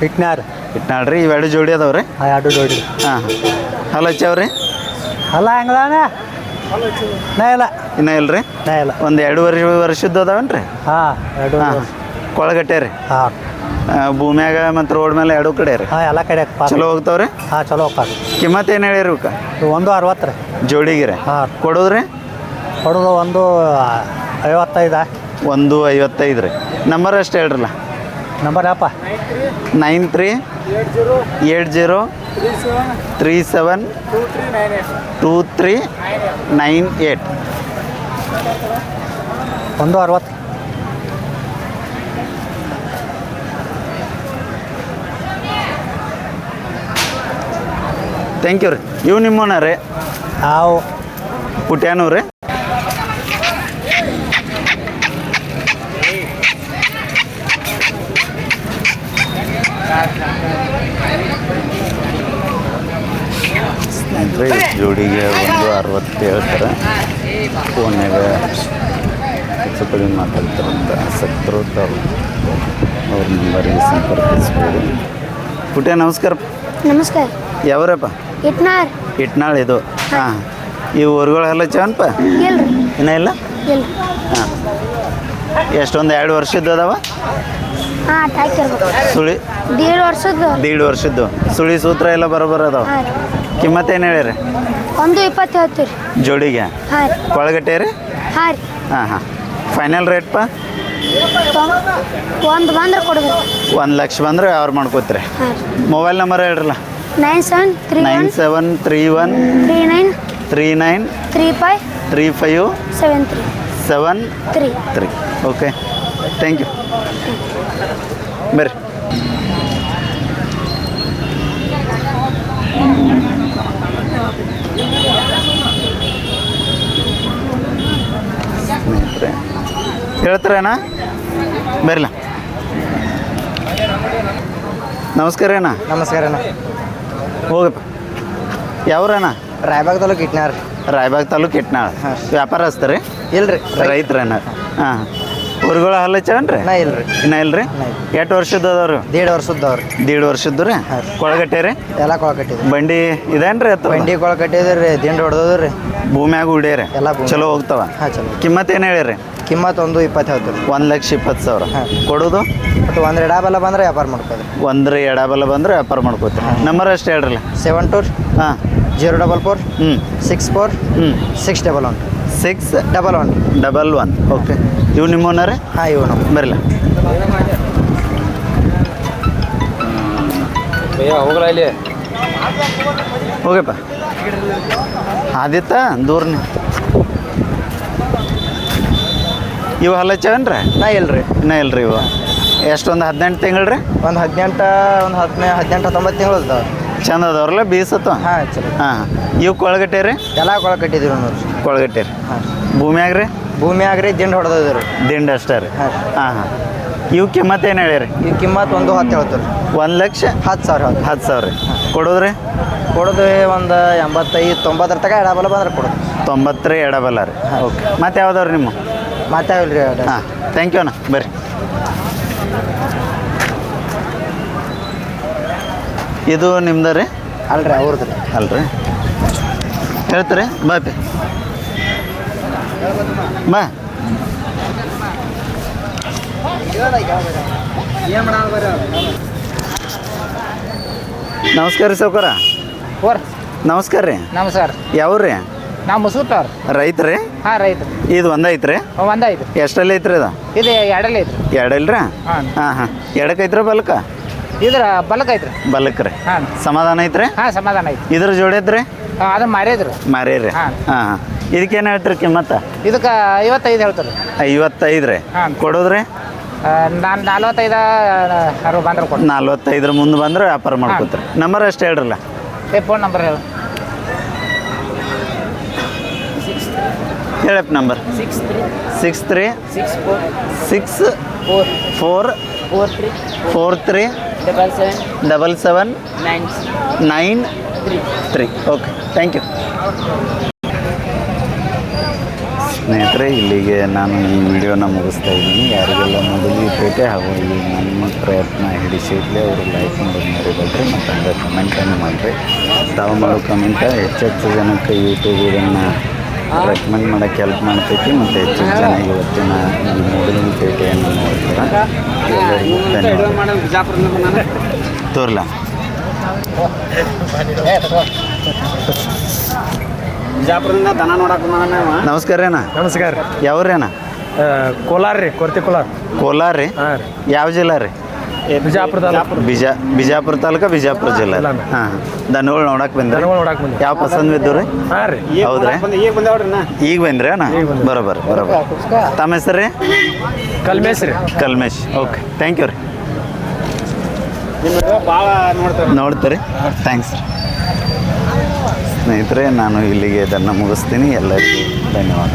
Speaker 2: ಇಟ್ನಾರ್
Speaker 1: ಇಟ್ನಾಳ್ರಿ ಇವೆರಡು ಜೋಡಿ ಅದಾವ್ರಿ
Speaker 2: ಎರಡು ಜೋಡಿ
Speaker 1: ಹಾಂ ಹಾಂ ಹಚ್ಚವ್ರಿ
Speaker 2: ಅಲ್ಲ ಹಂಗದಾನ ನಾ ಇಲ್ಲ
Speaker 1: ಇನ್ನೂ ಇಲ್ರಿ
Speaker 2: ನಾ ಇಲ್ಲ
Speaker 1: ಒಂದು 2 ವರ್ಷದ್ದು ಅದಾವನ್ರಿ
Speaker 2: ಹಾಂ ಎರಡು
Speaker 1: ಹಾಂ ಕೊಳಗಟ್ಟೆ ರೀ
Speaker 2: ಹಾಂ
Speaker 1: ಭೂಮ್ಯಾಗ ಮತ್ತು ರೋಡ್ ಮೇಲೆ 2 ಕಡೆ ರೀ
Speaker 2: ಹಾಂ ಎಲ್ಲ ಕಡೆ
Speaker 1: ಚಲೋ ಹೋಗ್ತಾವ್ರಿ
Speaker 2: ಹಾಂ ಚಲೋ ಹೋಗ್ತಾರೆ
Speaker 1: ಕಿಮ್ಮತ್ತು ಏನು ಹೇಳಿರಿ ಇವಕ್ಕೆ
Speaker 2: 1.60 ರೀ
Speaker 1: ಜೋಡಿಗೆ ರೀ
Speaker 2: ಹಾಂ
Speaker 1: ಕೊಡೋದ್ರಿ
Speaker 2: ಕೊಡೋದು 1.55
Speaker 1: 1.55 ರೀ ನಂಬರ್ ಅಷ್ಟು ಹೇಳ್ರಲ್ಲ
Speaker 2: ನಂಬರ್ ಅಪ್ಪ
Speaker 1: 93 80 37 2398
Speaker 2: 1.60
Speaker 1: ಥ್ಯಾಂಕ್ ಯು ರೀ ಇವು ನಿಮ್ಮನ ರೀ
Speaker 2: ನಾವು
Speaker 1: ಪುಟ್ಯಾನು ರೀ ಸ್ನೇಹಿತರೆ ಜೋಡಿಗೆ 1.60 ಹೇಳ್ತಾರೆ ಫೋನ್ಯಾಗ ಹೆಚ್ಚು ಕಡಿಮೆ ಮಾತಾಡ್ತಾರಂತ ಆಸಕ್ತರು ತಾವು ಅವ್ರ ನಂಬರಿಗೆ ಸಂಪರ್ಕಿಸ್ಬೋದು ಪುಟ್ಯ ನಮಸ್ಕಾರ
Speaker 8: ನಮಸ್ಕಾರ
Speaker 1: ಯಾವ್ರಪ್ಪ
Speaker 8: ಇಟ್ನಾರ್
Speaker 1: ಇಟ್ನಾಳ್ ಇದು ಹಾಂ ಇವು ಊರುಗಳೆಲ್ಲ ಚವನ್ಪ
Speaker 8: ಇಲ್ರಿ
Speaker 1: ಇನ್ನೂ ಇಲ್ಲ
Speaker 8: ಇಲ್ರಿ
Speaker 1: ಹಾಂ ಎಷ್ಟೊಂದು 2 ವರ್ಷದ್ದು ಅದಾವ
Speaker 8: ಹಾಂ ಟಾಕಿರ್ಬೇಕು
Speaker 1: ಸುಳಿ
Speaker 8: 1.5 ವರ್ಷದ್ದು
Speaker 1: 1.5 ವರ್ಷದ್ದು ಸುಳಿ ಸೂತ್ರ ಎಲ್ಲ ಬರೋಬ್ಬರ ಅದಾವ
Speaker 8: ಹಾಂ ರೀ
Speaker 1: ಕಿಮ್ಮತ್ತು ಏನು ಹೇಳಿರಿ
Speaker 8: 1.20 ಹೇಳ್ತೀವಿ ರೀ
Speaker 1: ಜೋಡಿಗೆ
Speaker 8: ಹಾಂ ರೀ
Speaker 1: ಕೊಳಗಟ್ಟೆ ರೀ
Speaker 8: ಹಾಂ ರೀ
Speaker 1: ಹಾಂ ಹಾಂ ಫೈನಲ್ ರೇಟ್ಪ
Speaker 8: ಒಂದು ಬಂದ್ರೆ ಕೊಡ್ಬೇಕು
Speaker 1: 1 ಲಕ್ಷ ಬಂದ್ರೆ ಅವ್ರು ಮಾಡ್ಕೋತೀರಿ
Speaker 8: ಹಾಂ ರೀ
Speaker 1: ಮೊಬೈಲ್ ನಂಬರ್ ಹೇಳ್ರಲ್ಲ
Speaker 8: 9731
Speaker 1: 9731
Speaker 8: 39
Speaker 1: 39
Speaker 8: 35
Speaker 1: 35
Speaker 8: 73
Speaker 1: 73 ಓಕೆ ಥ್ಯಾಂಕ್ ಯು ಬರ್ರಿ ಸ್ನೇಹಿತರೆ ಹೇಳ್ತಾರೇನ ಬರಲ್ಲ ನಮಸ್ಕಾರ ಅಣ್ಣ
Speaker 9: ನಮಸ್ಕಾರ ಅಣ್ಣ
Speaker 1: ಹೋಗಪ್ಪ ಯಾವ್ರಣ್ಣ
Speaker 9: ರಾಯಬಾಗ್ ತಾಲೂಕು ಇಟ್ನಾರ್
Speaker 1: ರಾಯಬಾಗ್ ತಾಲೂಕು ಇಟ್ನಾಳ್ ವ್ಯಾಪಾರ ಹಚ್ತಾರೆ
Speaker 9: ಇಲ್ರಿ
Speaker 1: ರೈತರಣ್ಣ ಹಾಂ ಊರುಗಳು ಹಲ್ಲಚ್ಚವನ್ರಿ
Speaker 9: ನಾ ಇಲ್ರಿ
Speaker 1: ಇನ್ನ ಇಲ್ರಿ ಎಷ್ಟು ವರ್ಷದ್ದು ಅದಾವ್ರಿ
Speaker 9: 1.5 ವರ್ಷದವ್ರಿ
Speaker 1: 1.5 ವರ್ಷದ್ದು ರೀ ಕೊಳಗಟ್ಟೆ ರೀ
Speaker 9: ಎಲ್ಲ ಕೊಳ ಕಟ್ಟಿದ್ರಿ
Speaker 1: ಬಂಡಿ ಇದೇನ್ರಿ ಅಥವಾ
Speaker 9: ಬಂಡಿ ಕೊಳ ಕಟ್ಟಿದ್ರಿ ದಿಂಡ್ ಹೊಡೆದ್ರಿ
Speaker 1: ಭೂಮ್ಯಾಗ ಉಡ್ಯಾರಿ
Speaker 9: ಎಲ್ಲ ಭೂಮಿ.
Speaker 1: ಚಲೋ ಹೋಗ್ತಾವ
Speaker 9: ಹಾಂ ಚಲೋ
Speaker 1: ಕಿಮ್ಮತ್ತು ಏನು ಹೇಳಿರಿ
Speaker 9: ಕಿಮ್ಮತ್ತು 1.20 ಹೇಳ್ತೀರಿ
Speaker 1: 1,20,000
Speaker 9: ಹಾಂ.
Speaker 1: ಕೊಡೋದು
Speaker 9: ಬಟ್ ಒಂದು ಎಡಬಲ ಬಂದ್ರೆ ವ್ಯಾಪಾರ ಮಾಡ್ಕೋದ್ರಿ
Speaker 1: ಒಂದ್ರ ಎಡಬಲ ಬಂದ್ರೆ ವ್ಯಾಪಾರ ಮಾಡ್ಕೋತೀರಿ ನಂಬರ್ ಅಷ್ಟು ಹೇಳ್ರಲ್ಲ
Speaker 9: 72
Speaker 1: ಹಾಂ
Speaker 9: 044
Speaker 1: ಹ್ಞೂ
Speaker 9: 64
Speaker 1: ಹ್ಞೂ
Speaker 9: 611
Speaker 1: 611 ಓಕೆ ಇವು ನಿಮ್ಮನ್ನ ರೀ
Speaker 9: ಹಾಂ ಇವು ನಮ್ಮ
Speaker 1: ಬರಲ್ಲ
Speaker 5: ಹೋಗಲ್ಲ ಇಲ್ಲಿ
Speaker 1: ಹೋಗಪ್ಪ ಆದಿತ್ತ ದೂರನೇ ಇವು ಹಲ್ಲಚ್ಚವನ್ರಿ
Speaker 9: ನಾ ಇಲ್ರಿ
Speaker 1: ಇನ್ನೂ ಇಲ್ರಿ ಇವು ಎಷ್ಟೊಂದು 18 ತಿಂಗಳು ರೀ
Speaker 9: ಒಂದು 18 19 19 ತಿಂಗಳು ಇರ್ತಾವೆ
Speaker 1: ಚಂದ ಅದಾವ್ರಲ್ಲ ಬೀಸತ್ತು
Speaker 9: ಹಾಂ ಚಲೋ
Speaker 1: ಹಾಂ ಇವು ಕೊಳಗಟ್ಟೆ ರೀ
Speaker 9: ಎಲ್ಲ ಕೊಳ ಕಟ್ಟಿದ್ದೀವಿ ನೋಡ್ರಿ
Speaker 1: ಕೊಳಗಟ್ಟೆ ರೀ
Speaker 9: ಹಾಂ
Speaker 1: ಭೂಮ್ಯಾಗ ರೀ
Speaker 9: ಭೂಮಿ ಆಗ್ರಿ ದಿಂಡು ಹೊಡೆದದ ರೀ
Speaker 1: ದಿಂಡು ಅಷ್ಟೇ ರೀ
Speaker 9: ಹಾಂ
Speaker 1: ಹಾಂ ಹಾಂ ಇವು ಕಿಮ್ಮತ್ತು ಏನು ಹೇಳಿರಿ
Speaker 9: ಈ ಕಿಮ್ಮತ್ತು 1.10 ಹೇಳ್ತೀವಿ ರೀ
Speaker 1: 1,10,000
Speaker 9: 10,000 ಹೇಳ್ತೀವಿ
Speaker 1: 10,000 ರೀ ಕೊಡೋದ್ರಿ
Speaker 9: ಕೊಡೋದು ಒಂದು 85-90 ತನಕ ಎಡಬಲ ಬಂದ್ರೆ ಕೊಡೋದು
Speaker 1: 90 ರೀ ಎಡಬಲ್ಲ ರೀ ಓಕೆ ಮತ್ತೆ ಯಾವ್ದವ್ರಿ ನಿಮ್ಮ
Speaker 9: ಮಾತಾವಿಲ್ಲ ರೀ
Speaker 1: ಹಾಂ ಥ್ಯಾಂಕ್ ಯು ಅಣ್ಣ ಬರ್ರಿ ಇದು ನಿಮ್ದು ರೀ
Speaker 9: ಅಲ್ರಿ ಅವ್ರದ್ದು ರೀ
Speaker 1: ಅಲ್ರಿ ಹೇಳ್ತೀರಿ ಬಾಪಿ ಬಾ ನಮಸ್ಕಾರ ರೀ ಸೌಕರ
Speaker 6: ಓರ್
Speaker 1: ನಮಸ್ಕಾರ ರೀ
Speaker 6: ನಮಸ್ಕಾರ
Speaker 1: ಯಾವ್ರಿ
Speaker 6: ನಾವು ಮುಸುಕ್ತವ್ರಿ
Speaker 1: ರೈತ್ರಿ
Speaker 6: ಹಾಂ ರೈತರು
Speaker 1: ಇದು ಒಂದ ಐತ್ರಿ
Speaker 6: ಒಂದೇ ಐತ್ರಿ
Speaker 1: ಎಷ್ಟಲ್ಲಿ ಐತ್ರಿ ಇದು
Speaker 6: ಇದು ಎರಡಲ್ಲಿ ಐತ್ರಿ
Speaker 1: ಎರಡಲ್ರಿ
Speaker 6: ಹಾಂ
Speaker 1: ಹಾಂ ಹಾಂ ಎಡಕ್ಕೈತ್ರಿ ಬಲ್ಕ
Speaker 6: ಇದ್ರ ಬಲಕ್ ಐತ್ರಿ
Speaker 1: ಬಲಕ್ ರೀ
Speaker 6: ಹಾಂ
Speaker 1: ಸಮಾಧಾನ ಐತ್ರಿ
Speaker 6: ಹಾಂ ಸಮಾಧಾನ ಐತಿ
Speaker 1: ಇದ್ರ ಜೋಡಿ ಐತ್ರಿ
Speaker 6: ಅದು ಮಾರೇದ್ರಿ
Speaker 1: ಮಾರಿ ರೀ
Speaker 6: ಹಾಂ.
Speaker 1: ಹಾಂ ಹಾಂ ಇದಕ್ಕೇನು ಹೇಳ್ತೀರಿ ಕಿಮ್ಮತ್ತ
Speaker 6: ಇದಕ್ಕೆ 55 ಹೇಳ್ತಾರೆ
Speaker 1: 55 ರೀ
Speaker 6: ಹಾಂ.
Speaker 1: ಕೊಡೋದ್ರಿ
Speaker 6: ನಾನು 45 60 ಬಂದ್ರೆ ಕೊಡ್ತೀನಿ
Speaker 1: 45 ಮುಂದೆ ಬಂದ್ರೆ ವ್ಯಾಪಾರ ಮಾಡ್ಕೋತೀರಿ ನಂಬರ್ ಅಷ್ಟು ಹೇಳ್ರಲ್ಲ
Speaker 6: ಫೋನ್ ನಂಬರ್ ಹೇಳು
Speaker 1: ಹೇಳಪ್ಪ ನಂಬರ್ 63 64 43 77 93 ಓಕೆ ಥ್ಯಾಂಕ್ ಯು ಸ್ನೇಹಿತರೆ ಇಲ್ಲಿಗೆ ನಾನು ಈ ವಿಡಿಯೋನ ಮುಗಿಸ್ತಾ ಇದ್ದೀನಿ ಯಾರಿಗೆಲ್ಲ ಮೊದಲಿಗೆ ಪೇಟೆ ಹಾಗೂ ಈ ನಮ್ಮ ಪ್ರಯತ್ನ ಹಿಡಿಸಿರ್ಲಿ ಅವರು ಲೈಕ್ ಮಾಡೋದು ಮರಿಬೇಡ್ರಿ ಮತ್ತು ಹಂಗೆ ಕಮೆಂಟನ್ನು ಮಾಡಿರಿ ತಾವು ಮಾಡೋ ಕಮೆಂಟ ಹೆಚ್ಚೆಚ್ಚು ಜನಕ್ಕೆ ಯೂಟ್ಯೂಬ್ ಇದನ್ನು ರೆಕಮೆಂಡ್ ಮಾಡೋಕ್ಕೆ ಹೆಲ್ಪ್ ಮಾಡ್ತೈತಿ ಮತ್ತು ಹೆಚ್ಚಿನ ಜನ ಇವತ್ತಿನ ಈ ಮೊದಲಿನ ಪೇಟೆಯನ್ನು ನೋಡ್ತಾರೆ ಎಲ್ಲರಿಗೂ ಧನ್ಯವಾದ ತೋರ್ಲ
Speaker 2: ಬಿಜಾಪುರದಿಂದ ದನ ನೋಡಕ್ಕೆ
Speaker 1: ನಮಸ್ಕಾರ ರೀ ಅಣ್ಣ
Speaker 2: ನಮಸ್ಕಾರ
Speaker 1: ಯಾವ್ರಿ ಅಣ್ಣ
Speaker 2: ಕೋಲಾರ ರೀ ಕೊರ್ತಿ ಕೋಲಾರ
Speaker 1: ಕೋಲಾರ ರೀ
Speaker 2: ಹಾಂ ರೀ
Speaker 1: ಯಾವ ಜಿಲ್ಲಾ ರೀ
Speaker 2: ಬಿಜಾಪುರ
Speaker 1: ಬಿಜಾಪುರ ತಾಲೂಕು ಬಿಜಾಪುರ ಜಿಲ್ಲೆ
Speaker 2: ಜಿಲ್ಲಾ.
Speaker 1: ಹಾಂ ದನಗಳು ನೋಡಕ್ಕೆ ಬಂದ್ರಿ
Speaker 2: ನೋಡಕ್ಕೆ ಬಂದ್ವಿ
Speaker 1: ಯಾವ ಪಸಂದ್ ಬಿದ್ದು ರೀ
Speaker 2: ಹಾಂ ರೀ
Speaker 1: ಹೌದ್ರಿ
Speaker 2: ಈಗ ಬಂದವ್ರಿ ನಾ
Speaker 1: ಈಗ ಬಂದ್ರಿ ಅಣ್ಣ ಬರೋಬರ್ ತಮ್ಮ ಹೆಸರು ರೀ
Speaker 2: ಕಲ್ಮೇಶ್ ರೀ
Speaker 1: ಕಲ್ಮೇಶ್ ಓಕೆ ಥ್ಯಾಂಕ್ ಯು ರೀ
Speaker 2: ಭಾಳ ನೋಡ್ತಾರೆ
Speaker 1: ನೋಡ್ತೀರಿ ಥ್ಯಾಂಕ್ಸ್ ರೀ ಸ್ನೇಹಿತರೆ ನಾನು ಇಲ್ಲಿಗೆ ಇದನ್ನು ಮುಗಿಸ್ತೀನಿ ಎಲ್ಲರಿಗೂ ಧನ್ಯವಾದ